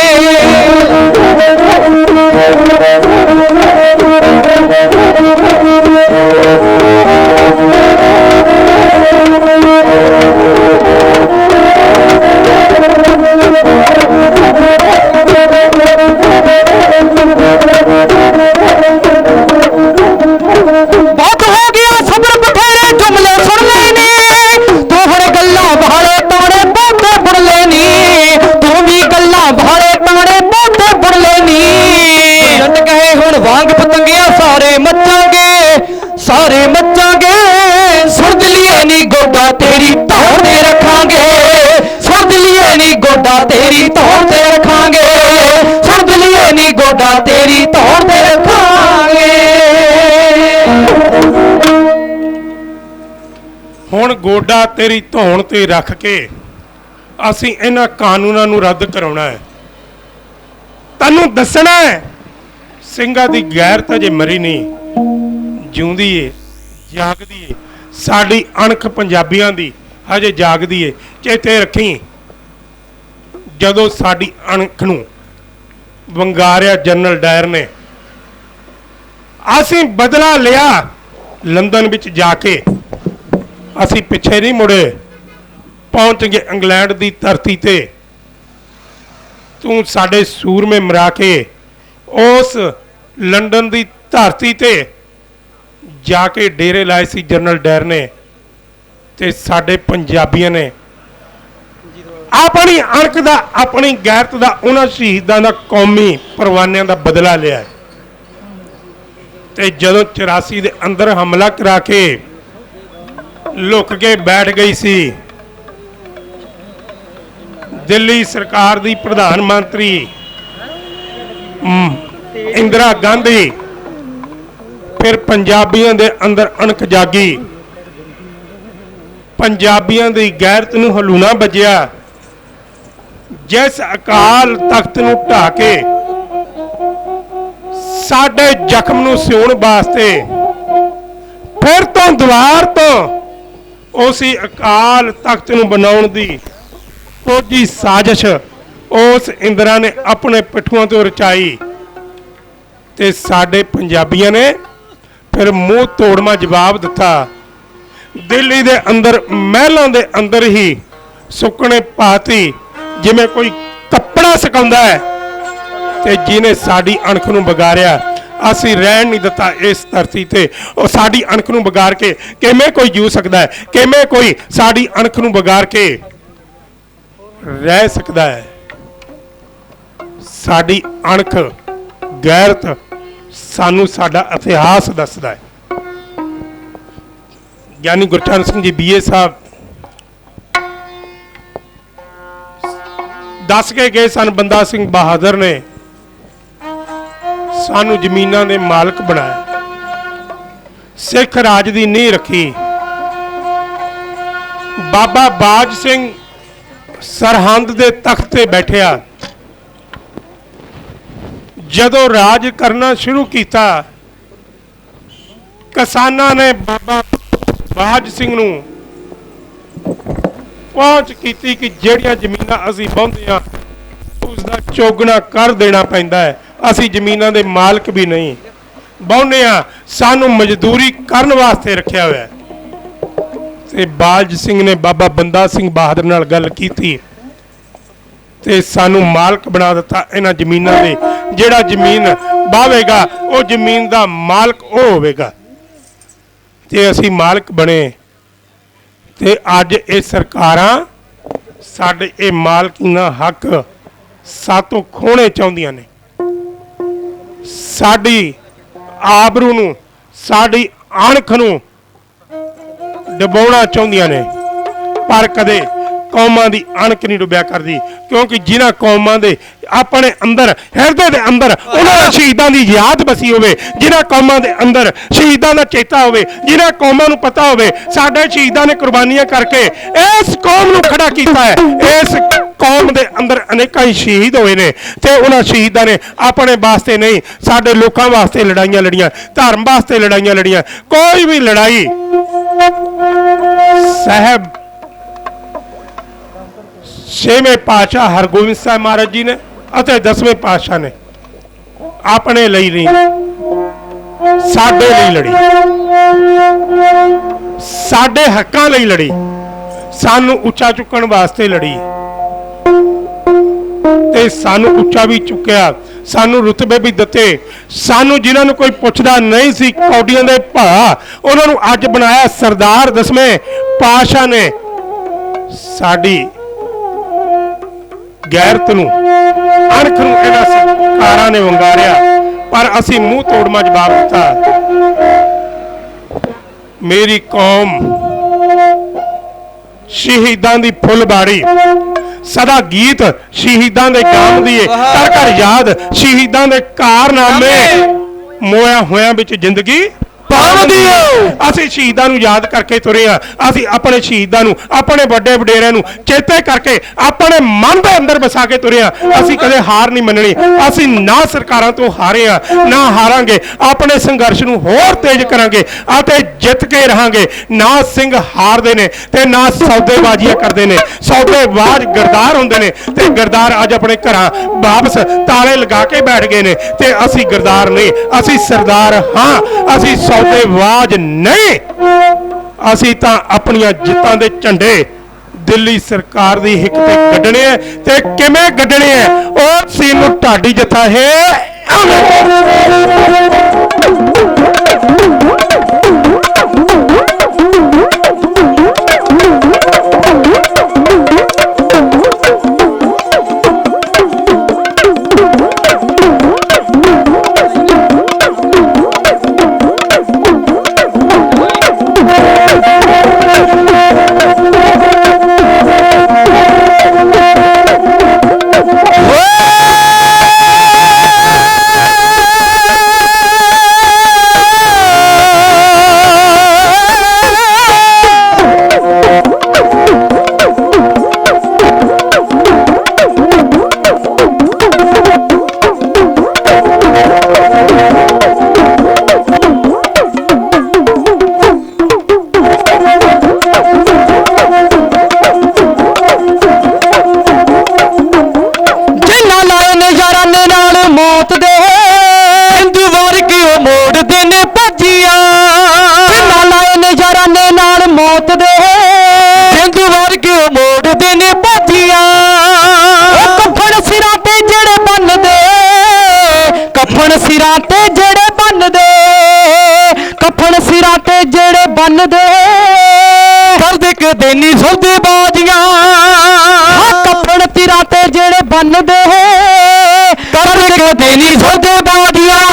ਬਹੁਤ ਹੋ ਗਿਆ ਸਬਰ ਬਥੇਰੇ ਜੁਮਲੇ ਸੁਣ ਲੈਣੇ, ਤੂੰ ਹੁਣ ਗੱਲਾਂ ਭਾਲੇ ਤਾਣੇ ਬਹੁਤੇ ਬੁੜ ਲੈਣੀ, ਤੂੰ ਵੀ ਗੱਲਾਂ ਭਾਲੇ ਤਾਣੇ ਬਹੁਤੇ ਬੁੜ ਲੈਣੀ। ਜੱਟ ਕਹੇ ਹੁਣ ਵਾਂਗ ਪਤੰਗਿਆ ਸਾਰੇ ਮੱਚਾਂਗੇ, ਸਾਰੇ ਮੱਚਾਂਗੇ। ਸੁਣ ਦਲੀਏ ਨੀ ਗੋਡਾ ਤੇਰੀ ਧੌਣ ਤੇ ਰੱਖਾਂਗੇ, ਸੁਣ ਦਲੀਏ ਨੀ ਗੋਡਾ ਤੇਰੀ ਧੌਣ ਤੇ ਰੱਖਾਂਗੇ, ਸੁਣ ਦਲੀਏ ਨੀ ਗੋਡਾ ਤੇਰੀ ਧੌਣ ਤੇ ਰੱਖਾਂਗੇ। ਹੁਣ ਗੋਡਾ ਤੇਰੀ ਧੌਣ ਤੇ ਰੱਖ ਕੇ ਅਸੀਂ ਇਹਨਾਂ ਕਾਨੂੰਨਾਂ ਨੂੰ ਰੱਦ ਕਰਾਉਣਾ ਹੈ। ਤੈਨੂੰ ਦੱਸਣਾ ਹੈ ਸਿੰਘਾਂ ਦੀ ਗੈਰਤ ਅਜੇ ਮਰੀ ਨਹੀਂ, ਜਿਉਂਦੀ ਏ ਜਾਗਦੀ ਏ। ਸਾਡੀ ਅਣਖ ਪੰਜਾਬੀਆਂ ਦੀ ਹਜੇ ਜਾਗਦੀ ਏ। ਚੇਤੇ ਰੱਖੀ, ਜਦੋਂ ਸਾਡੀ ਅਣਖ ਨੂੰ ਵੰਗਾਰਿਆ ਜਨਰਲ ਡਾਇਰ ਨੇ, ਅਸੀਂ ਬਦਲਾ ਲਿਆ ਲੰਦਨ ਵਿੱਚ ਜਾ ਕੇ। ਅਸੀਂ ਪਿੱਛੇ ਨਹੀਂ ਮੁੜੇ, ਪਹੁੰਚ ਗਏ ਇੰਗਲੈਂਡ ਦੀ ਧਰਤੀ ਤੇ। ਤੂੰ ਸਾਡੇ ਸੂਰਮੇ ਮਰਾ ਕੇ ਉਸ ਲੰਡਨ ਦੀ ਧਰਤੀ ਤੇ ਜਾ ਕੇ ਡੇਰੇ ਲਾਏ ਸੀ ਜਨਰਲ ਡਾਇਰ ਨੇ, ਤੇ ਸਾਡੇ ਪੰਜਾਬੀਆਂ ਨੇ ਆਪਣੀ ਅਣਖ ਦਾ, ਆਪਣੀ ਗੈਰਤ ਦਾ, ਉਹਨਾਂ ਸ਼ਹੀਦਾਂ ਦਾ, ਕੌਮੀ ਪਰਵਾਨਿਆਂ ਦਾ ਬਦਲਾ ਲਿਆ। ਤੇ ਜਦੋਂ 84 ਦੇ ਅੰਦਰ ਹਮਲਾ ਕਰਾ ਕੇ ਲੁਕ ਕੇ ਬੈਠ ਗਈ ਸੀ ਦਿੱਲੀ ਸਰਕਾਰ ਦੀ ਪ੍ਰਧਾਨ ਮੰਤਰੀ ਇੰਦਰਾ ਗਾਂਧੀ, ਫਿਰ ਪੰਜਾਬੀਆਂ ਦੇ ਅੰਦਰ ਅਣਖ ਜਾਗੀ। ਪੰਜਾਬੀਆਂ ਦੀ ਗੈਰਤ ਨੂੰ ਹਲੂਣਾ ਵੱਜਿਆ। ਜਿਸ ਅਕਾਲ ਤਖਤ ਨੂੰ ਢਾਹ ਕੇ ਸਾਡੇ ਜ਼ਖਮ ਨੂੰ ਸਿਉਣ ਵਾਸਤੇ ਫਿਰ ਤੋਂ ਦੁਆਰ ਤੋਂ ਉਸੇ ਅਕਾਲ ਤਖਤ ਨੂੰ ਬਣਾਉਣ ਦੀ ਫੌਜੀ ਸਾਜ਼ਿਸ਼ ਉਸ ਇੰਦਰਾ ਨੇ ਆਪਣੇ ਪਿੱਠੂਆਂ ਤੋਂ ਰਚਾਈ, ਤੇ ਸਾਡੇ ਪੰਜਾਬੀਆਂ ਨੇ ਫਿਰ ਮੂੰਹ ਤੋੜਵਾਂ ਜਵਾਬ ਦਿੱਤਾ। ਦਿੱਲੀ ਦੇ ਅੰਦਰ ਮਹਿਲਾਂ ਦੇ ਅੰਦਰ ਹੀ ਸੁੱਕਣੇ ਪਾਤੀ, ਜਿਵੇਂ ਕੋਈ ਕੱਪੜਾ ਸੁਕਾਉਂਦਾ ਹੈ। ਤੇ ਜਿਹਨੇ ਸਾਡੀ ਅਣਖ ਨੂੰ ਵਿਗਾੜਿਆ, ਅਸੀਂ ਰਹਿਣ ਨਹੀਂ ਦਿੱਤਾ ਇਸ ਧਰਤੀ ਤੇ। ਉਹ ਸਾਡੀ ਅਣਖ ਨੂੰ ਵਿਗਾੜ ਕੇ ਕਿਵੇਂ ਕੋਈ ਜੂ ਸਕਦਾ ਹੈ? ਕਿਵੇਂ ਕੋਈ ਸਾਡੀ ਅਣਖ ਨੂੰ ਵਿਗਾੜ ਕੇ ਰਹਿ ਸਕਦਾ ਹੈ? ਸਾਡੀ ਅਣਖ, ਗੈਰਤ ਸਾਨੂੰ ਸਾਡਾ ਇਤਿਹਾਸ ਦੱਸਦਾ ਹੈ। ਗਿਆਨੀ ਗੁਰਚਰਨ ਸਿੰਘ ਜੀ BA ਸਾਹਿਬ ਦੱਸ ਕੇ ਗਏ ਸਨ, ਬੰਦਾ ਸਿੰਘ ਬਹਾਦਰ ਨੇ ਸਾਨੂੰ ਜ਼ਮੀਨਾਂ ਦੇ ਮਾਲਕ ਬਣਾਇਆ, ਸਿੱਖ ਰਾਜ ਦੀ ਨੀਂਹ ਰੱਖੀ। ਬਾਬਾ ਬਾਜ ਸਿੰਘ ਸਰਹੰਦ ਦੇ ਤਖਤ ਤੇ ਬੈਠਿਆ। ਜਦੋਂ ਰਾਜ ਕਰਨਾ ਸ਼ੁਰੂ ਕੀਤਾ, ਕਿਸਾਨਾਂ ਨੇ ਬਾਬਾ ਬਾਜ ਸਿੰਘ ਨੂੰ ਪਹੁੰਚ ਕੀਤੀ ਕਿ ਜਿਹੜੀਆਂ ਜ਼ਮੀਨਾਂ ਅਸੀਂ ਵਾਹੁੰਦੇ ਹਾਂ ਉਸ ਦਾ ਚੋਗਣਾ ਕਰ ਦੇਣਾ ਪੈਂਦਾ ਹੈ। ਅਸੀਂ ਜ਼ਮੀਨਾਂ ਦੇ ਮਾਲਕ ਵੀ ਨਹੀਂ, ਵਾਹੁੰਦੇ ਹਾਂ, ਸਾਨੂੰ ਮਜ਼ਦੂਰੀ ਕਰਨ ਵਾਸਤੇ ਰੱਖਿਆ ਹੋਇਆ। ਤੇ ਬਾਜ ਸਿੰਘ ਨੇ ਬਾਬਾ ਬੰਦਾ ਸਿੰਘ ਬਹਾਦਰ ਨਾਲ ਗੱਲ ਕੀਤੀ ਤੇ ਸਾਨੂੰ ਮਾਲਕ ਬਣਾ ਦਿੱਤਾ ਇਹਨਾਂ ਜ਼ਮੀਨਾਂ ਦੇ। ਜਿਹੜਾ ਜ਼ਮੀਨ ਵਾਹਵੇਗਾ ਉਹ ਜ਼ਮੀਨ ਦਾ ਮਾਲਕ ਉਹ ਹੋਵੇਗਾ। ਤੇ ਅਸੀਂ ਮਾਲਕ ਬਣੇ, ਤੇ ਅੱਜ ਇਹ ਸਰਕਾਰਾਂ ਸਾਡੇ ਇਹ ਮਾਲਕੀਨਾ ਹੱਕ ਸਾਤੋਂ ਖੋਹਣੇ ਚਾਹੁੰਦੀਆਂ ਨੇ। ਸਾਡੀ ਆਬਰੂ ਨੂੰ, ਸਾਡੀ ਅਣਖ ਨੂੰ ਡੁਬਾਉਣਾ ਚਾਹੁੰਦੀਆਂ ਨੇ, ਪਰ ਕਦੇ ਕੌਮਾਂ ਦੀ ਅਣਖ ਨਹੀਂ ਡੁੱਬਿਆ ਕਰਦੀ। ਕਿਉਂਕਿ ਜਿਨ੍ਹਾਂ ਕੌਮਾਂ ਦੇ ਆਪਣੇ ਅੰਦਰ, ਹਿਰਦੇ ਦੇ ਅੰਦਰ ਉਹਨਾਂ ਦੇ ਸ਼ਹੀਦਾਂ ਦੀ ਯਾਦ ਬਸੀ ਹੋਵੇ, ਜਿਨ੍ਹਾਂ ਕੌਮਾਂ ਦੇ ਅੰਦਰ ਸ਼ਹੀਦਾਂ ਦਾ ਚੇਤਾ ਹੋਵੇ, ਜਿਨ੍ਹਾਂ ਕੌਮਾਂ ਨੂੰ ਪਤਾ ਹੋਵੇ ਸਾਡੇ ਸ਼ਹੀਦਾਂ ਨੇ ਕੁਰਬਾਨੀਆਂ ਕਰਕੇ ਇਸ ਕੌਮ ਨੂੰ ਖੜਾ ਕੀਤਾ ਹੈ, ਇਸ ਕੌਮ ਦੇ ਅੰਦਰ ਅਨੇਕਾਂ ਹੀ ਸ਼ਹੀਦ ਹੋਏ ਨੇ, ਤੇ ਉਹਨਾਂ ਸ਼ਹੀਦਾਂ ਨੇ ਆਪਣੇ ਵਾਸਤੇ ਨਹੀਂ, ਸਾਡੇ ਲੋਕਾਂ ਵਾਸਤੇ ਲੜਾਈਆਂ ਲੜੀਆਂ, ਧਰਮ ਵਾਸਤੇ ਲੜਾਈਆਂ ਲੜੀਆਂ। ਕੋਈ ਵੀ ਲੜਾਈ ਸਾਹਿਬ ਛੇਵੇਂ ਪਾਤਸ਼ਾਹ ਹਰਗੋਬਿੰਦ ਸਾਹਿਬ ਮਹਾਰਾਜ ਜੀ ਨੇ ਅਤੇ 10ਵੇਂ ਪਾਤਸ਼ਾਹ ਨੇ ਆਪਣੇ ਲਈ ਨਹੀਂ, ਸਾਡੇ ਲਈ ਲੜੀ, ਸਾਡੇ ਹੱਕਾਂ ਲਈ ਲੜੀ, ਸਾਨੂੰ ਉੱਚਾ ਚੁੱਕਣ ਵਾਸਤੇ ਲੜੀ, ਤੇ ਸਾਨੂੰ ਉੱਚਾ ਵੀ ਚੁੱਕਿਆ, ਸਾਨੂੰ ਰੁਤਬੇ ਵੀ ਦਿੱਤੇ। ਸਾਨੂੰ ਜਿਨ੍ਹਾਂ ਨੂੰ ਕੋਈ ਪੁੱਛਦਾ ਨਹੀਂ ਸੀ, ਕੌਡੀਆਂ ਦੇ ਭਾ, ਉਹਨਾਂ ਨੂੰ ਅੱਜ ਬਣਾਇਆ ਸਰਦਾਰ 10ਵੇਂ ਪਾਤਸ਼ਾਹ ਨੇ। ਸਾਡੀ ਗੈਰਤ ਨੂੰ, ਅਣਖ ਨੂੰ ਇਹਨਾਂ ਸਰਕਾਰਾਂ ਨੇ ਵੰਗਾਰਿਆ, ਪਰ ਅਸੀਂ ਮੂੰਹ ਤੋੜਵਾਂ ਜਵਾਬ ਦਿੱਤਾ। ਮੇਰੀ ਕੌਮ ਸ਼ਹੀਦਾਂ ਦੀ ਫੁੱਲਬਾੜੀ, ਸਦਾ ਗੀਤ ਸ਼ਹੀਦਾਂ ਦੇ ਗਾਉਂਦੀ ਏ, ਘਰ ਘਰ ਯਾਦ ਸ਼ਹੀਦਾਂ ਦੇ ਕਾਰਨਾਮੇ, ਮੋਇਆ ਹੋਇਆਂ ਵਿੱਚ ਜ਼ਿੰਦਗੀ ਪਾਉਂਦੀਓ। ਅਸੀਂ ਸ਼ਹੀਦਾਂ ਨੂੰ ਯਾਦ ਕਰਕੇ ਤੁਰੇ ਆ। ਅਸੀਂ ਆਪਣੇ ਸ਼ਹੀਦਾਂ ਨੂੰ, ਆਪਣੇ ਵੱਡੇ ਵਡੇਰਿਆਂ ਨੂੰ ਚੇਤੇ ਕਰਕੇ ਆਪਣੇ ਮਨ ਦੇ ਅੰਦਰ ਵਸਾ ਕੇ ਤੁਰੇ ਆ। ਅਸੀਂ ਕਦੇ ਹਾਰ ਨਹੀਂ ਮੰਨਣੀ। ਅਸੀਂ ਨਾ ਸਰਕਾਰਾਂ ਤੋਂ ਹਾਰੇ ਆ, ਨਾ ਹਾਰਾਂਗੇ। ਆਪਣੇ ਸੰਘਰਸ਼ ਨੂੰ ਹੋਰ ਤੇਜ਼ ਕਰਾਂਗੇ ਅਤੇ ਜਿੱਤ ਕੇ ਰਹਾਂਗੇ। ਨਾ ਸਿੰਘ ਹਾਰਦੇ ਨੇ ਤੇ ਨਾ ਸੌਦੇਬਾਜ਼ੀਆਂ ਕਰਦੇ ਨੇ। ਸੌਦੇਬਾਜ਼ ਗਰਦਾਰ ਹੁੰਦੇ ਨੇ ਤੇ ਗਰਦਾਰ ਅੱਜ ਆਪਣੇ ਘਰਾਂ ਵਾਪਸ ਤਾਲੇ ਲਗਾ ਕੇ ਬੈਠ ਗਏ ਨੇ ਤੇ ਅਸੀਂ ਗਰਦਾਰ ਨਹੀਂ, ਅਸੀਂ ਸਰਦਾਰ ਹਾਂ। ਅਸੀਂ ਸੌਦੇਬਾਜ਼ ਨਹੀਂ। ਅਸੀਂ ਤਾਂ ਆਪਣੀਆਂ ਜਿੱਤਾਂ ਦੇ ਝੰਡੇ ਦਿੱਲੀ ਸਰਕਾਰ ਦੀ ਹਿੱਕ ਤੇ ਗੱਡਣੇ ਐ ਤੇ ਕਿਵੇਂ ਗੱਡਣੇ ਐ ਉਹ ਸੀਨ ਨੂੰ ਢਾਡੀ ਜੱਥਾ ਹੈ। ਸਿਰਾਂ ਤੇ ਜਿਹੜੇ ਬੰਨਦੇ, ਕਫਨ ਸਿਰਾਂ ਤੇ ਜਿਹੜੇ ਬੰਨਦੇ, ਕਰਦੇ ਕਦੇ ਨਹੀਂ ਸੌਦੇਬਾਜ਼ੀਆਂ। ਕਫਨ ਸਿਰਾਂ ਤੇ ਜਿਹੜੇ ਬੰਨਦੇ, ਕਰਦੇ ਕਦੇ ਨਹੀਂ ਸੌਦੇਬਾਜ਼ੀਆਂ।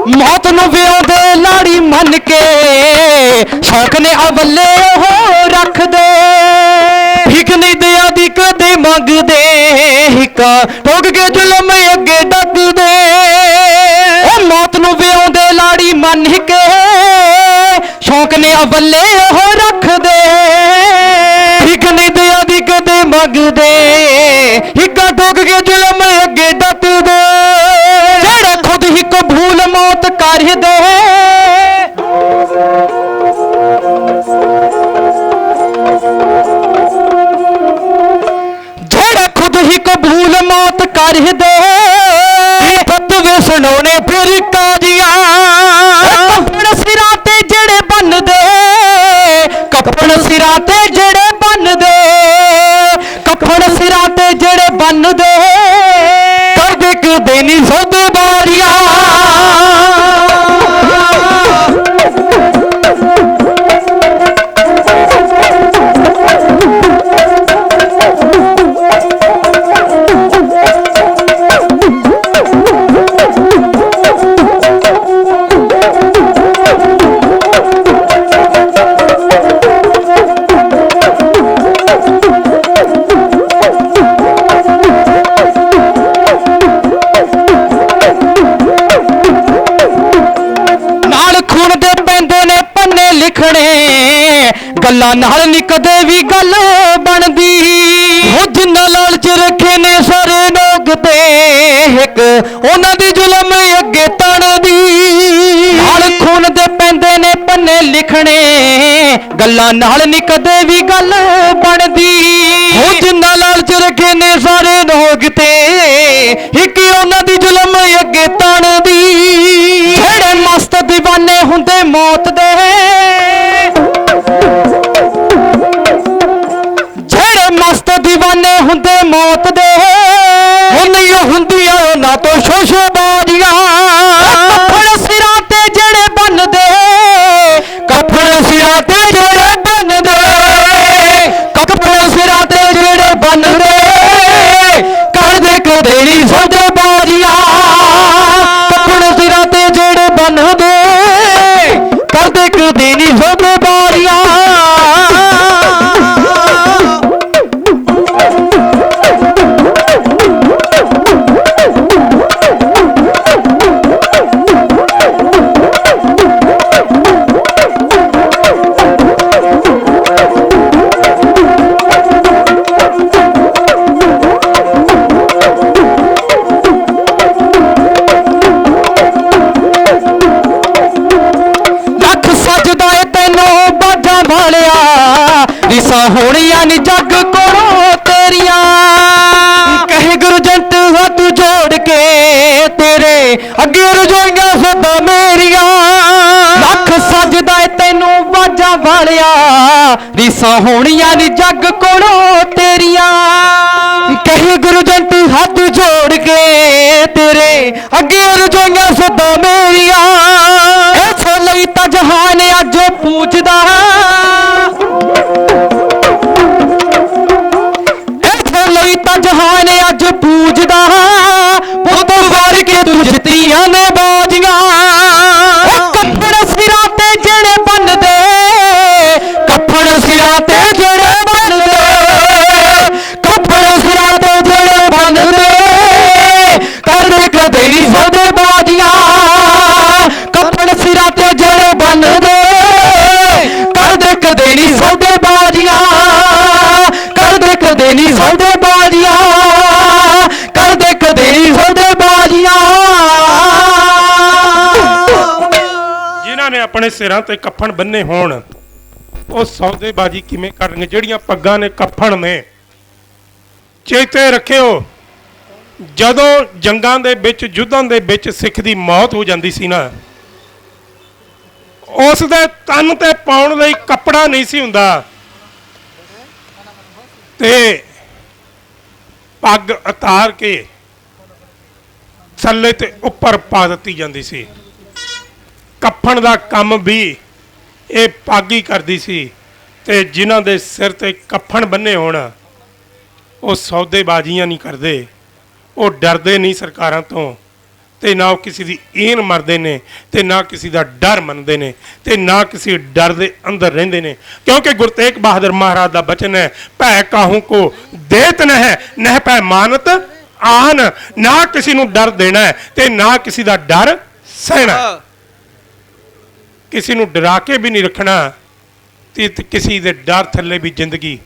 ਮੌਤ ਨੂੰ ਵਿਆਉਂਦੇ ਲਾੜੀ ਮੰਨ ਕੇ, ਸ਼ੌਕ ਨੇ ਅਵੱਲੇ ਉਹ ਰੱਖਦੇ। ਹਿੱਕ ਨਹੀਂ ਦਿਆ ਦੀ ਕਦੇ ਮੰਗਦੇ, ਹਿੱਕਾ ਠੋਕ ਕੇ ਜ਼ੁਲਮ ਅੱਗੇ ਡੱਕਦੇ। ਉਹ ਮੌਤ ਨੂੰ ਵਿਆਉਂਦੇ ਲਾੜੀ ਮੰਨ ਕੇ, ਸ਼ੌਕ ਨੇ ਅਵੱਲੇ ਉਹ ਰੱਖਦੇ। ਹਿੱਕ ਨਹੀਂ ਦਿਆ ਦੀ ਕਦੇ ਮੰਗਦੇ, ਹਿੱਕਾ ਠੋਕ ਕੇ ਜ਼ੁਲਮ ਅੱਗੇ ਡੱਕਦੇ। ਜਿਹੜਾ ਖੁਦ ਹੀ ਕਬੂਲ ਮੌਤ ਕਰਦੇ, ਜਿਹੜਾ ਖੁਦ ਹੀ ਕਬੂਲ ਮੌਤ ਕਰਦੇ, ਫਤਵੇ ਸੁਣਾਉਣੇ ਫਿਰ ਕਾਜ਼ੀਆਂ। ਕਫਨ ਸਿਰਾਂ ਤੇ ਜਿਹੜੇ ਬੰਨਦੇ, ਕਫਨ ਸਿਰਾਂ ਤੇ ਜਿਹੜੇ ਬੰਨਦੇ, ਕਫਨ ਸਿਰਾਂ ਤੇ ਜਿਹੜੇ ਬੰਨਦੇ, ਕਰਦੇ ਕਦੇ ਨਹੀਂ ਸੌਦੇਬਾਜ਼ੀਆਂ। ਗੱਲਾਂ ਨਾਲ ਨੀ ਕਦੇ ਵੀ ਗੱਲ ਬਣਦੀ। ਉਹ ਜਿੰਨਾ ਲਾਲਚ ਰੱਖੇ ਨੇ ਸਾਰੇ ਲੋਕ ਤੇ, ਇੱਕ ਉਹਨਾਂ ਦੀ ਜ਼ੁਲਮ ਅੱਗੇ ਤਣਦੀ। ਨਾਲ ਖੂਨ ਦੇ ਪੈਂਦੇ ਨੇ ਪੰਨੇ ਲਿਖਣੇ, ਗੱਲਾਂ ਨਾਲ ਨੀ ਕਦੇ ਵੀ ਗੱਲ ਬਣਦੀ। ਉਹ ਜਿੰਨਾ ਲਾਲਚ ਰੱਖੇ ਨੇ ਸਾਰੇ ਲੋਕ ਤੇ, ਇੱਕ ਉਹਨਾਂ ਦੀ ਜ਼ੁਲਮ ਅੱਗੇ ਤਣਦੀ। ਜਿਹੜੇ ਮਸਤ دیਵਾਨੇ ਹੁੰਦੇ ਮੌਤ ਦੇ, ਜਿਹੜੇ ਮਸਤ دیਵਾਨੇ ਹੁੰਦੇ ਮੌਤ ਦੇ, ਉਹ ਨਹੀਂ ਹੁੰਦੀਆਂ ਉਹਨਾਂ ਤੋਂ ਸ਼ੋਸ਼ੇਬਾਜ਼ੀਆਂ। ਕਫਨ ਸਿਰਾਂ ਤੇ ਜਿਹੜੇ ਬੰਨਦੇ, ਕਫਨ ਸਿਰਾਂ ਤੇ ਜਿਹੜੇ ਬੰਨਦੇ। ਹੋਣੀਆਂ ਨੀ ਜੱਗ ਕੋਲੋਂ ਤੇਰੀਆਂ। ਕਹੇ ਗੁਰਜੰਟ ਹੱਥ ਜੋੜ ਕੇ ਤੇਰੇ ਅੱਗੇ ਰਜੋਈਆਂ ਸਦਾ ਮੇਰੀਆਂ। ਲੱਖ ਸਜਦਾ ਏ ਤੈਨੂੰ ਬਾਜਾਂ ਵਾਲਿਆ, ਰੀਸਾਂ ਹੋਣੀਆਂ ਨੀ ਜੱਗ ਕੋਲੋਂ ਤੇਰੀਆਂ। ਕਹੇ ਗੁਰਜੰਟ ਹੱਥ ਜੋੜ ਕੇ ਤੇਰੇ ਅੱਗੇ ਰਜੋਈਆਂ ਸਦਾ ਮੇਰੀਆਂ। ਇਸੇ ਲਈ ਤਾਂ ਜਹਾਨ ਅੱਜ ਪੂਜਦਾ, ਇਸੇ ਲਈ ਤਾਂ ਜਹਾਨ ਅੱਜ ਪੂਜਦਾ। ਪੁੱਤ ਵਰ ਕੇ ਤੂੰ ਜਿੱਤੀਆਂ ਨੇ ਬਾਜੀਆਂ। ਕੱਫਣ ਸਿਰਾਂ ਤੇ ਜਿਹੜੇ ਬੰਨਦੇ, ਕੱਫਣ ਸਿਰਾਂ ਤੇ ਜਿਹੜੇ ਬੰਨਦੇ, ਕੱਫਣ ਸਿਰਾਂ ਤੇ ਜਿਹੜੇ ਬੰਨਦੇ, ਕਰਦੇ ਕਦੇ ਨਹੀਂ ਸੌਦੇ ਬਾਜੀਆਂ। ਕੱਫਣ ਸਿਰਾਂ ਤੇ ਜਿਹੜੇ ਬੰਨਦੇ, ਕਰਦੇ ਕਦੇ ਨਹੀਂ ਸੌਦੇ ਬਾਜੀਆਂ। ਕਰਦੇ ਕਦੇ ਨਹੀਂ ਸੌਦੇ ਬਾਜੀਆਂ, ਕਰਦੇ ਕਦੇ ਨਹੀਂ ਸੌਦੇ ਬਾਜੀਆਂ। ਜਿਨ੍ਹਾਂ ਨੇ ਆਪਣੇ ਸਿਰਾਂ ਤੇ ਕੱਫਣ ਬੰਨੇ ਹੋਣ ਉਹ ਸੌਦੇਬਾਜ਼ੀ ਕਿਵੇਂ ਕਰਨਗੇ? ਜਿਹੜੀਆਂ ਪੱਗਾਂ ਨੇ ਕੱਫਣ ਨੇ, ਚੇਤੇ ਰੱਖਿਓ ਜਦੋਂ ਜੰਗਾਂ ਦੇ ਵਿੱਚ ਯੁੱਧਾਂ ਦੇ ਵਿੱਚ ਸਿੱਖ ਦੀ ਮੌਤ ਹੋ ਜਾਂਦੀ ਸੀ ਨਾ, ਉਸ ਦੇ ਤਨ ਤੇ ਪਾਉਣ ਲਈ ਕੱਪੜਾ ਨਹੀਂ ਸੀ ਹੁੰਦਾ ਤੇ ਪੱਗ ਉਤਾਰ ਕੇ ਥੱਲੇ ਤੇ ਉੱਪਰ ਪਾ ਦਿੱਤੀ ਜਾਂਦੀ ਸੀ। ਕੱਫਣ ਦਾ ਕੰਮ ਵੀ ਇਹ ਪੱਗ ਹੀ ਕਰਦੀ ਸੀ। ਤੇ ਜਿਨ੍ਹਾਂ ਦੇ ਸਿਰ ਤੇ ਕੱਫਣ ਬੰਨੇ ਹੋਣ ਉਹ ਸੌਦੇਬਾਜ਼ੀਆਂ ਨਹੀਂ ਕਰਦੇ, ਉਹ ਡਰਦੇ ਨਹੀਂ ਸਰਕਾਰਾਂ ਤੋਂ, ਤੇ ਨਾ ਉਹ ਕਿਸੇ ਦੀ ਈਨ ਮਰਦੇ ਨੇ, ਤੇ ਨਾ ਕਿਸੇ ਦਾ ਡਰ ਮੰਨਦੇ ਨੇ, ਤੇ ਨਾ ਕਿਸੇ ਡਰ ਦੇ ਅੰਦਰ ਰਹਿੰਦੇ ਨੇ। ਕਿਉਂਕਿ ਗੁਰੂ ਤੇਗ ਬਹਾਦਰ ਮਹਾਰਾਜ ਦਾ ਬਚਨ ਹੈ, ਭੈ ਕਾਹੂ ਕੋ ਦੇਤ ਨਹਿ, ਨਹਿ ਭੈ ਮਾਨਤ ਆਨ। ਨਾ ਕਿਸੇ ਨੂੰ ਡਰ ਦੇਣਾ ਹੈ ਤੇ ਨਾ ਕਿਸੇ ਦਾ ਡਰ ਸਹਿਣਾ। ਕਿਸੇ ਨੂੰ ਡਰਾ ਕੇ ਵੀ ਨਹੀਂ ਰੱਖਣਾ ਤੇ ਕਿਸੇ ਦੇ ਡਰ ਥੱਲੇ ਵੀ ਜ਼ਿੰਦਗੀ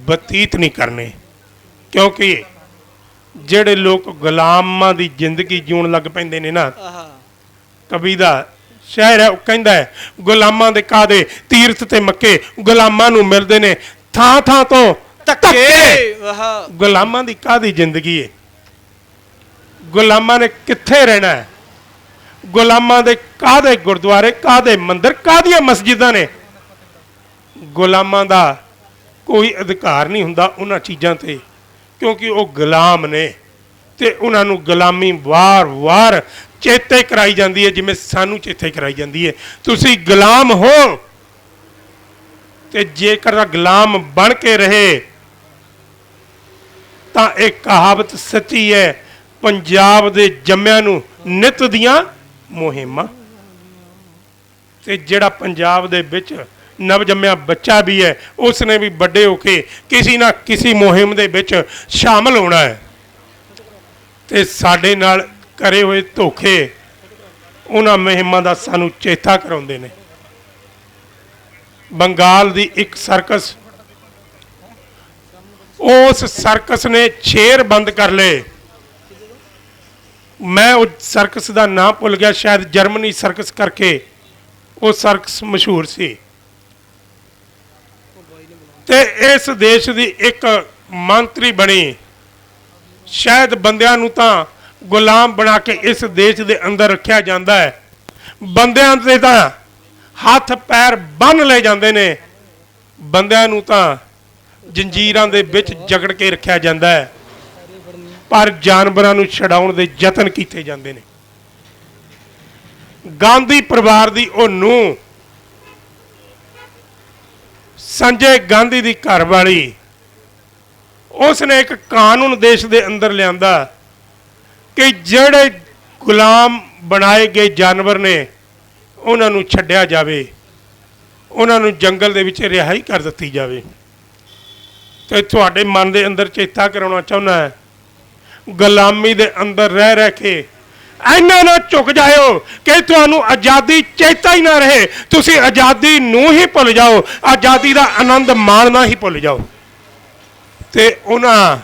ਬਤੀਤ ਨਹੀਂ ਕਰਨੀ। ਕਿਉਂਕਿ ਜਿਹੜੇ ਲੋਕ ਗੁਲਾਮਾਂ ਦੀ ਜ਼ਿੰਦਗੀ ਜਿਉਣ ਲੱਗ ਪੈਂਦੇ ਨੇ ਨਾ, ਕਵੀ ਦਾ ਸ਼ਾਇਰ ਹੈ, ਉਹ ਕਹਿੰਦਾ ਹੈ, ਗੁਲਾਮਾਂ ਦੇ ਕਾਦੇ ਤੀਰਥ ਤੇ ਮੱਕੇ, ਗੁਲਾਮਾਂ ਨੂੰ ਮਿਲਦੇ ਨੇ ਥਾਂ ਥਾਂ ਤੋਂ ਧੱਕੇ। ਗੁਲਾਮਾਂ ਦੀ ਕਾਦੀ ਜ਼ਿੰਦਗੀ ਹੈ? ਗੁਲਾਮਾਂ ਨੇ ਕਿੱਥੇ ਰਹਿਣਾ ਹੈ? ਗੁਲਾਮਾਂ ਦੇ ਕਾਦੇ ਗੁਰਦੁਆਰੇ, ਕਾਦੇ ਮੰਦਿਰ, ਕਾਦੀਆਂ ਮਸਜਿਦਾਂ ਨੇ? ਗੁਲਾਮਾਂ ਦਾ ਕੋਈ ਅਧਿਕਾਰ ਨਹੀਂ ਹੁੰਦਾ ਉਹਨਾਂ ਚੀਜ਼ਾਂ ਤੇ, ਕਿਉਂਕਿ ਉਹ ਗੁਲਾਮ ਨੇ ਤੇ ਉਹਨਾਂ ਨੂੰ ਗੁਲਾਮੀ ਵਾਰ-ਵਾਰ ਚੇਤੇ ਕਰਾਈ ਜਾਂਦੀ ਹੈ, ਜਿਵੇਂ ਸਾਨੂੰ ਚੇਤੇ ਕਰਾਈ ਜਾਂਦੀ ਹੈ। ਤੁਸੀਂ ਗੁਲਾਮ ਹੋ ਤੇ ਜੇਕਰ ਗੁਲਾਮ ਬਣ ਕੇ ਰਹੇ ਤਾਂ ਇਹ ਕਹਾਵਤ ਸੱਚੀ ਹੈ, ਪੰਜਾਬ ਦੇ ਜੰਮਿਆਂ ਨੂੰ ਨਿਤ ਦੀਆਂ ਮੁਹਿੰਮਾਂ। ਤੇ ਜਿਹੜਾ ਪੰਜਾਬ ਦੇ ਵਿੱਚ ਨਵ ਜੰਮਿਆ ਬੱਚਾ ਵੀ ਹੈ, ਉਸਨੇ ਵੀ ਵੱਡੇ ਹੋ ਕੇ ਕਿਸੇ ਨਾ ਕਿਸੇ ਮੁਹਿੰਮ ਦੇ ਵਿੱਚ ਸ਼ਾਮਲ ਹੋਣਾ ਹੈ। ਤੇ ਸਾਡੇ ਨਾਲ ਕਰੇ ਹੋਏ ਧੋਖੇ ਉਹਨਾਂ ਮੁਹਿੰਮਾਂ ਦਾ ਸਾਨੂੰ ਚੇਤਾ ਕਰਾਉਂਦੇ ਨੇ। ਬੰਗਾਲ ਦੀ ਇੱਕ ਸਰਕਸ, ਉਸ ਸਰਕਸ ਨੇ ਸ਼ੇਰ ਬੰਦ ਕਰ ਲਏ। ਮੈਂ ਉਹ ਸਰਕਸ ਦਾ ਨਾਮ ਭੁੱਲ ਗਿਆ, ਸ਼ਾਇਦ ਜਰਮਨੀ ਸਰਕਸ ਕਰਕੇ ਉਹ ਸਰਕਸ ਮਸ਼ਹੂਰ ਸੀ। ਤੇ ਇਸ ਦੇਸ਼ ਦੀ ਇੱਕ ਮੰਤਰੀ ਬਣੀ। ਸ਼ਾਇਦ ਬੰਦਿਆਂ ਨੂੰ ਤਾਂ ਗੁਲਾਮ ਬਣਾ ਕੇ ਇਸ ਦੇਸ਼ ਦੇ ਅੰਦਰ ਰੱਖਿਆ ਜਾਂਦਾ ਹੈ, ਬੰਦਿਆਂ ਦੇ ਤਾਂ ਹੱਥ ਪੈਰ ਬੰਨ ਲਏ ਜਾਂਦੇ ਨੇ, ਬੰਦਿਆਂ ਨੂੰ ਤਾਂ ਜੰਜੀਰਾਂ ਦੇ ਵਿੱਚ ਜਕੜ ਕੇ ਰੱਖਿਆ ਜਾਂਦਾ ਹੈ, ਪਰ ਜਾਨਵਰਾਂ ਨੂੰ ਛਡਾਉਣ ਦੇ ਯਤਨ ਕੀਤੇ ਜਾਂਦੇ ਨੇ। ਗਾਂਧੀ ਪਰਿਵਾਰ ਦੀ ਉਹ ਨੂੰਹ, ਸੰਜੇ ਗਾਂਧੀ ਦੀ ਘਰਵਾਲੀ, ਉਸਨੇ ਇੱਕ ਕਾਨੂੰਨ ਦੇਸ਼ ਦੇ ਅੰਦਰ ਲਿਆਂਦਾ ਕਿ ਜਿਹੜੇ ਗੁਲਾਮ ਬਣਾਏ ਗਏ ਜਾਨਵਰ ਨੇ ਉਹਨਾਂ ਨੂੰ ਛੱਡਿਆ ਜਾਵੇ, ਉਹਨਾਂ ਨੂੰ ਜੰਗਲ ਦੇ ਵਿੱਚ ਰਿਹਾਈ ਕਰ ਦਿੱਤੀ ਜਾਵੇ। ਤੇ ਤੁਹਾਡੇ ਮਨ ਦੇ ਅੰਦਰ ਚੇਤਾ ਕਰਾਉਣਾ ਚਾਹੁੰਦਾ ਹੈ, ਗੁਲਾਮੀ ਦੇ ਅੰਦਰ ਰਹਿ ਰਹਿ ਕੇ ਇੰਨਾ ਨਾ ਝੁਕ ਜਾਇਓ ਕਿ ਤੁਹਾਨੂੰ ਆਜ਼ਾਦੀ ਚੇਤਾ ਹੀ ਨਾ ਰਹੇ, ਤੁਸੀਂ ਆਜ਼ਾਦੀ ਨੂੰ ਹੀ ਭੁੱਲ ਜਾਓ, ਆਜ਼ਾਦੀ ਦਾ ਆਨੰਦ ਮਾਣਨਾ ਹੀ ਭੁੱਲ ਜਾਓ। ਤੇ ਉਹਨਾਂ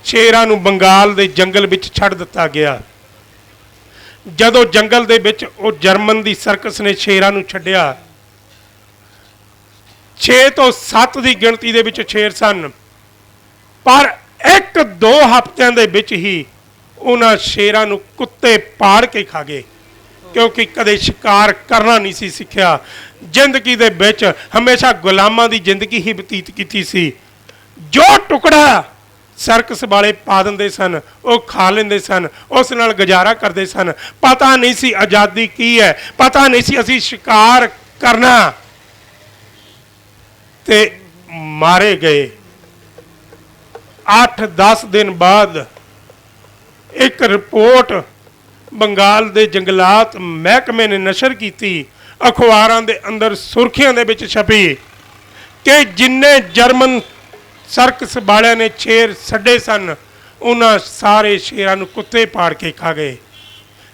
ਸ਼ੇਰਾਂ ਨੂੰ ਬੰਗਾਲ ਦੇ ਜੰਗਲ ਵਿੱਚ ਛੱਡ ਦਿੱਤਾ ਗਿਆ। ਜਦੋਂ ਜੰਗਲ ਦੇ ਵਿੱਚ ਉਹ ਜਰਮਨ ਦੀ ਸਰਕਸ ਨੇ ਸ਼ੇਰਾਂ ਨੂੰ ਛੱਡਿਆ, 6 ਤੋਂ 7 ਦੀ ਗਿਣਤੀ ਦੇ ਵਿੱਚ ਸ਼ੇਰ ਸਨ, ਪਰ 1-2 ਹਫ਼ਤਿਆਂ ਦੇ ਵਿੱਚ ਹੀ ਉਹਨਾਂ ਸ਼ੇਰਾਂ ਨੂੰ ਕੁੱਤੇ ਪਾੜ ਕੇ ਖਾ ਗਏ, ਕਿਉਂਕਿ ਕਦੇ ਸ਼ਿਕਾਰ ਕਰਨਾ ਨਹੀਂ ਸੀ ਸਿੱਖਿਆ। ਜ਼ਿੰਦਗੀ ਦੇ ਵਿੱਚ ਹਮੇਸ਼ਾ ਗੁਲਾਮਾਂ ਦੀ ਜ਼ਿੰਦਗੀ ਹੀ ਬਤੀਤ ਕੀਤੀ ਸੀ। ਜੋ ਟੁਕੜਾ ਸਰਕਸ ਵਾਲੇ ਪਾ ਦਿੰਦੇ ਸਨ ਉਹ ਖਾ ਲੈਂਦੇ ਸਨ, ਉਸ ਨਾਲ ਗੁਜ਼ਾਰਾ ਕਰਦੇ ਸਨ। ਪਤਾ ਨਹੀਂ ਸੀ ਆਜ਼ਾਦੀ ਕੀ ਹੈ, ਪਤਾ ਨਹੀਂ ਸੀ ਅਸੀਂ ਸ਼ਿਕਾਰ ਕਰਨਾ, ਤੇ ਮਾਰੇ ਗਏ। 8-10 ਦਿਨ ਬਾਅਦ ਇੱਕ ਰਿਪੋਰਟ ਬੰਗਾਲ ਦੇ ਜੰਗਲਾਤ ਮਹਿਕਮੇ ਨੇ ਨਸ਼ਰ ਕੀਤੀ, ਅਖਬਾਰਾਂ ਦੇ ਅੰਦਰ ਸੁਰਖੀਆਂ ਦੇ ਵਿੱਚ ਛਪੀ ਕਿ ਜਿੰਨੇ ਜਰਮਨ ਸਰਕਸ ਵਾਲਿਆਂ ਨੇ ਸ਼ੇਰ ਛੱਡੇ ਸਨ, ਉਹਨਾਂ ਸਾਰੇ ਸ਼ੇਰਾਂ ਨੂੰ ਕੁੱਤੇ ਪਾੜ ਕੇ ਖਾ ਗਏ,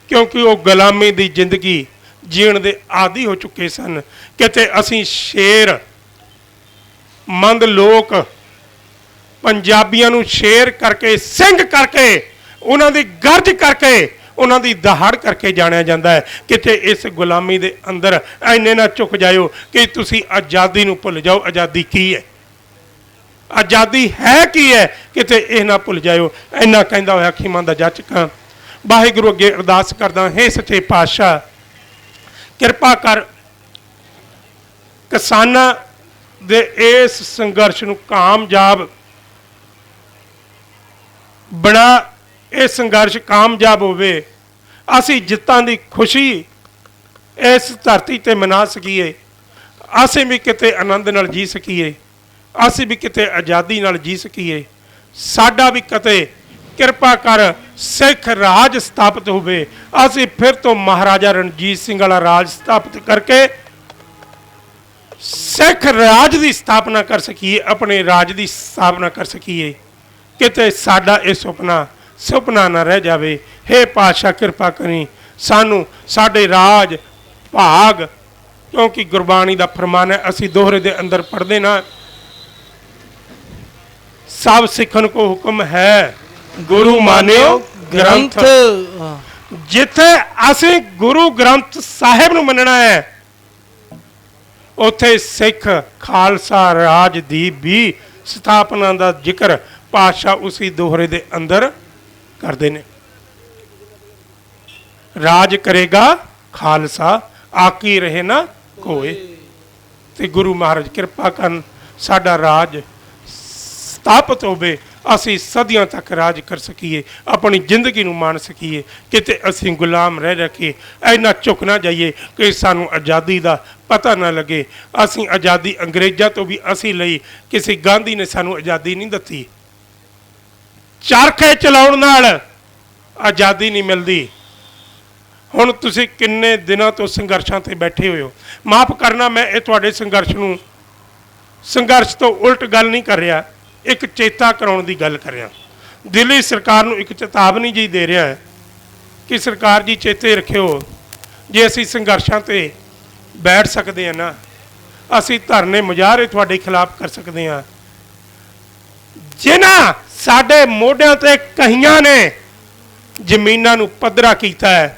ਕਿਉਂਕਿ ਉਹ ਗੁਲਾਮੀ ਦੀ ਜ਼ਿੰਦਗੀ ਜੀਣ ਦੇ ਆਦੀ ਹੋ ਚੁੱਕੇ ਸਨ। ਕਿਤੇ ਅਸੀਂ ਸ਼ੇਰ ਮੰਦ ਲੋਕ ਪੰਜਾਬੀਆਂ ਨੂੰ ਸ਼ੇਰ ਕਰਕੇ, ਸਿੰਘ ਕਰਕੇ, ਉਹਨਾਂ ਦੀ ਗਰਜ ਕਰਕੇ, ਉਹਨਾਂ ਦੀ ਦਹਾੜ ਕਰਕੇ ਜਾਣਿਆ ਜਾਂਦਾ ਹੈ। ਕਿਤੇ ਇਸ ਗੁਲਾਮੀ ਦੇ ਅੰਦਰ ਐਨੇ ਨਾ ਝੁਕ ਜਾਇਓ ਕਿ ਤੁਸੀਂ ਆਜ਼ਾਦੀ ਨੂੰ ਭੁੱਲ ਜਾਓ। ਆਜ਼ਾਦੀ ਕੀ ਹੈ, ਆਜ਼ਾਦੀ ਹੈ ਕੀ ਹੈ, ਕਿਤੇ ਇਹ ਨਾ ਭੁੱਲ ਜਾਇਓ। ਇੰਨਾ ਕਹਿੰਦਾ ਹੋਇਆ ਖਿਮਾ ਦਾ ਜਾਚਕਾਂ ਵਾਹਿਗੁਰੂ ਅੱਗੇ ਅਰਦਾਸ ਕਰਦਾ, ਹੇ ਸੱਚੇ ਪਾਤਸ਼ਾਹ ਕਿਰਪਾ ਕਰ, ਕਿਸਾਨਾਂ ਦੇ ਇਸ ਸੰਘਰਸ਼ ਨੂੰ ਕਾਮਯਾਬ ਬਣਾ, ਇਹ ਸੰਘਰਸ਼ ਕਾਮਯਾਬ ਹੋਵੇ, ਅਸੀਂ ਜਿੱਤਾਂ ਦੀ ਖੁਸ਼ੀ ਇਸ ਧਰਤੀ ਤੇ ਮਨਾ ਸਕੀਏ, ਅਸੀਂ ਵੀ ਕਿਤੇ ਆਨੰਦ ਨਾਲ ਜੀ ਸਕੀਏ, ਅਸੀਂ ਵੀ ਕਿਤੇ ਆਜ਼ਾਦੀ ਨਾਲ ਜੀ ਸਕੀਏ। ਸਾਡਾ ਵੀ ਕਿਤੇ ਕਿਰਪਾ ਕਰ ਸਿੱਖ ਰਾਜ ਸਥਾਪਿਤ ਹੋਵੇ, ਅਸੀਂ ਫਿਰ ਤੋਂ ਮਹਾਰਾਜਾ ਰਣਜੀਤ ਸਿੰਘ ਵਾਲਾ ਰਾਜ ਸਥਾਪਿਤ ਕਰਕੇ ਸਿੱਖ ਰਾਜ ਦੀ ਸਥਾਪਨਾ ਕਰ ਸਕੀਏ, ਆਪਣੇ ਰਾਜ ਦੀ ਸਥਾਪਨਾ ਕਰ ਸਕੀਏ। ਕਿਤੇ ਸਾਡਾ ਇਹ ਸੁਪਨਾ ਨਾ ਰਹਿ ਜਾਵੇ। ਹੇ ਪਾਤਸ਼ਾਹ ਕਿਰਪਾ ਕਰੀ ਸਾਨੂੰ, ਸਾਡੇ ਰਾਜ ਭਾਗ, ਕਿਉਂਕਿ ਗੁਰਬਾਣੀ ਦਾ ਫਰਮਾਨ ਹੈ, ਅਸੀਂ ਦੋਹਰੇ ਦੇ ਅੰਦਰ ਪੜ੍ਹਦੇ ਨਾ, ਸਭ ਸਿੱਖਣ ਕੋ ਹੁਕਮ ਹੈ ਗੁਰੂ ਮਾਨਿਓ ਗ੍ਰੰਥ। ਜਿੱਥੇ ਅਸੀਂ ਗੁਰੂ ਗ੍ਰੰਥ ਸਾਹਿਬ ਨੂੰ ਮੰਨਣਾ ਹੈ, ਉੱਥੇ ਸਿੱਖ ਖਾਲਸਾ ਰਾਜ ਦੀ ਵੀ ਸਥਾਪਨਾ ਦਾ ਜ਼ਿਕਰ ਪਾਤਸ਼ਾਹ ਉਸੇ ਦੋਹਰੇ ਦੇ ਅੰਦਰ ਕਰਦੇ ਨੇ। ਰਾਜ ਕਰੇਗਾ ਖਾਲਸਾ, ਆਕੀ ਰਹੇ ਨਾ ਕੋਏ। ਤੇ ਗੁਰੂ ਮਹਾਰਾਜ ਕਿਰਪਾ ਕਰਨ, ਸਾਡਾ ਰਾਜ ਸਥਾਪਿਤ ਹੋਵੇ, ਅਸੀਂ ਸਦੀਆਂ ਤੱਕ ਰਾਜ ਕਰ ਸਕੀਏ, ਆਪਣੀ ਜ਼ਿੰਦਗੀ ਨੂੰ ਮਾਣ ਸਕੀਏ। ਕਿਤੇ ਅਸੀਂ ਗੁਲਾਮ ਰਹਿ ਕੇ ਇੰਨਾ ਝੁਕ ਨਾ ਜਾਈਏ ਕਿ ਸਾਨੂੰ ਆਜ਼ਾਦੀ ਦਾ ਪਤਾ ਨਾ ਲੱਗੇ। ਅਸੀਂ ਆਜ਼ਾਦੀ ਅੰਗਰੇਜ਼ਾਂ ਤੋਂ ਵੀ ਅਸੀਂ ਲਈ, ਕਿਸੇ ਗਾਂਧੀ ਨੇ ਸਾਨੂੰ ਆਜ਼ਾਦੀ ਨਹੀਂ ਦਿੱਤੀ। ਚਰਖੇ ਚਲਾਉਣ ਨਾਲ ਆਜ਼ਾਦੀ ਨਹੀਂ ਮਿਲਦੀ। ਹੁਣ ਤੁਸੀਂ ਕਿੰਨੇ ਦਿਨਾਂ ਤੋਂ ਸੰਘਰਸ਼ਾਂ ਤੇ ਬੈਠੇ ਹੋਏ ਹੋ। ਮਾਫ ਕਰਨਾ, ਮੈਂ ਇਹ ਤੁਹਾਡੇ ਸੰਘਰਸ਼ ਤੋਂ ਉਲਟ ਗੱਲ ਨਹੀਂ ਕਰ ਰਿਹਾ, ਇੱਕ ਚੇਤਾ ਕਰਾਉਣ ਦੀ ਗੱਲ ਕਰ ਰਿਹਾ। ਦਿੱਲੀ ਸਰਕਾਰ ਨੂੰ ਇੱਕ ਚੇਤਾਵਨੀ ਜੀ ਦੇ ਰਿਹਾ ਹੈ ਕਿ ਸਰਕਾਰ ਜੀ ਚੇਤੇ ਰੱਖਿਓ, ਜੇ ਅਸੀਂ ਸੰਘਰਸ਼ਾਂ ਤੇ ਬੈਠ ਸਕਦੇ ਹਾਂ ਨਾ, ਅਸੀਂ ਧਰਨੇ ਮੁਜ਼ਾਹਰੇ ਤੁਹਾਡੇ ਖਿਲਾਫ ਕਰ ਸਕਦੇ ਹਾਂ। ਜਿਨ੍ਹਾਂ ਸਾਡੇ ਮੋਢਿਆਂ ਤੇ ਕਹੀਆਂ ਨੇ ਜ਼ਮੀਨਾਂ ਨੂੰ ਪੱਧਰਾ ਕੀਤਾ ਹੈ,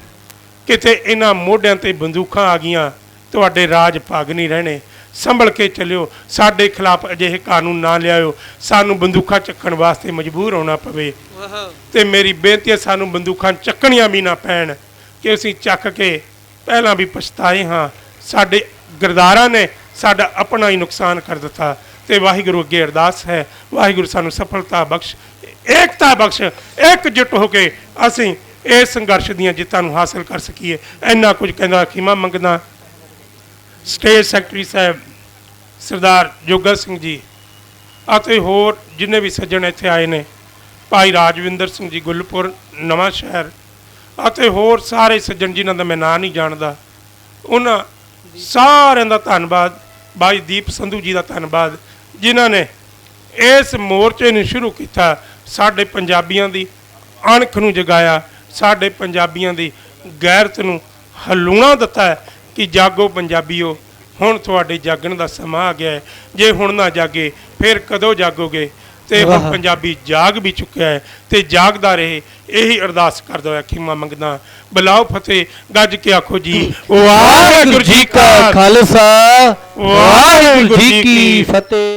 ਕਿਤੇ ਇਹਨਾਂ ਮੋਢਿਆਂ ਤੇ ਬੰਦੂਕਾਂ ਆ ਗਈਆਂ, ਤੁਹਾਡੇ ਰਾਜ ਭਾਗ ਨਹੀਂ ਰਹਿਣੇ। ਸੰਭਲ ਕੇ ਚੱਲਿਓ, ਸਾਡੇ ਖਿਲਾਫ ਅਜਿਹੇ ਕਾਨੂੰਨ ਨਾ ਲਿਆਇਓ, ਸਾਨੂੰ ਬੰਦੂਕਾਂ ਚੱਕਣ ਵਾਸਤੇ ਮਜਬੂਰ ਹੋਣਾ ਪਵੇ। ਤੇ ਮੇਰੀ ਬੇਨਤੀ ਹੈ, ਸਾਨੂੰ ਬੰਦੂਕਾਂ ਚੱਕਣੀਆਂ ਵੀ ਨਾ ਪੈਣ ਕਿ ਅਸੀਂ ਚੱਕ ਕੇ ਪਹਿਲਾਂ ਵੀ ਪਛਤਾਏ ਹਾਂ। ਸਾਡੇ ਗਰਦਾਰਾਂ ਨੇ ਸਾਡਾ ਆਪਣਾ ਹੀ ਨੁਕਸਾਨ ਕਰ ਦਿੱਤਾ। ਤੇ ਵਾਹਿਗੁਰੂ ਅੱਗੇ ਅਰਦਾਸ ਹੈ, ਵਾਹਿਗੁਰੂ ਸਾਨੂੰ ਸਫਲਤਾ ਬਖਸ਼, ਏਕਤਾ ਬਖਸ਼, ਇਕਜੁੱਟ ਹੋ ਕੇ ਅਸੀਂ ਇਸ ਸੰਘਰਸ਼ ਦੀਆਂ ਜਿੱਤਾਂ ਨੂੰ ਹਾਸਲ ਕਰ ਸਕੀਏ। ਇੰਨਾ ਕੁਝ ਕਹਿੰਦਾ ਖਿਮਾ ਮੰਗਦਾ। ਸਟੇਟ ਸੈਕਟਰੀ ਸਾਹਿਬ ਸਰਦਾਰ ਜੋਗਾ ਸਿੰਘ ਜੀ ਅਤੇ ਹੋਰ ਜਿੰਨੇ ਵੀ ਸੱਜਣ ਇੱਥੇ ਆਏ ਨੇ, ਭਾਈ ਰਾਜਵਿੰਦਰ ਸਿੰਘ ਜੀ ਗੁੱਲਪੁਰ ਨਵਾਂ ਸ਼ਹਿਰ ਅਤੇ ਹੋਰ ਸਾਰੇ ਸੱਜਣ ਜਿਨ੍ਹਾਂ ਦਾ ਮੈਂ ਨਾਂ ਨਹੀਂ ਜਾਣਦਾ, ਉਹਨਾਂ ਸਾਰਿਆਂ ਦਾ ਧੰਨਵਾਦ। ਭਾਈ ਦੀਪ ਸੰਧੂ ਜੀ ਦਾ ਧੰਨਵਾਦ, ਜਿਨ੍ਹਾਂ ਨੇ ਇਸ ਮੋਰਚੇ ਨੂੰ ਸ਼ੁਰੂ ਕੀਤਾ, ਸਾਡੇ ਪੰਜਾਬੀਆਂ ਦੀ ਅਣਖ ਨੂੰ ਜਗਾਇਆ, ਸਾਡੇ ਪੰਜਾਬੀਆਂ ਦੀ ਗੈਰਤ ਨੂੰ ਹਲੂਣਾ ਦਿੱਤਾ ਹੈ ਕਿ ਜਾਗੋ ਪੰਜਾਬੀਓ, ਹੁਣ ਤੁਹਾਡੇ ਜਾਗਣ ਦਾ ਸਮਾਂ ਆ ਗਿਆ ਹੈ। ਜੇ ਹੁਣ ਨਾ ਜਾਗੇ ਫਿਰ ਕਦੋਂ ਜਾਗੋਗੇ। ਤੇ ਵਾਹ। ਹੁਣ ਪੰਜਾਬੀ ਜਾਗ ਵੀ ਚੁੱਕਿਆ ਹੈ ਤੇ ਜਾਗਦਾ ਰਹੇ। ਇਹੀ ਅਰਦਾਸ ਕਰਦਾ ਹੋਇਆ ਖਿਮਾ ਮੰਗਦਾ। ਬੁਲਾਓ ਫਤਿਹ, ਗੱਜ ਕੇ ਆਖੋ ਜੀ ਵਾਹਿਗੁਰੂ ਜੀ ਕਾ ਖਾਲਸਾ ਵਾਹਿਗੁਰੂ ਜੀ ਕੀ ਫਤਿਹ।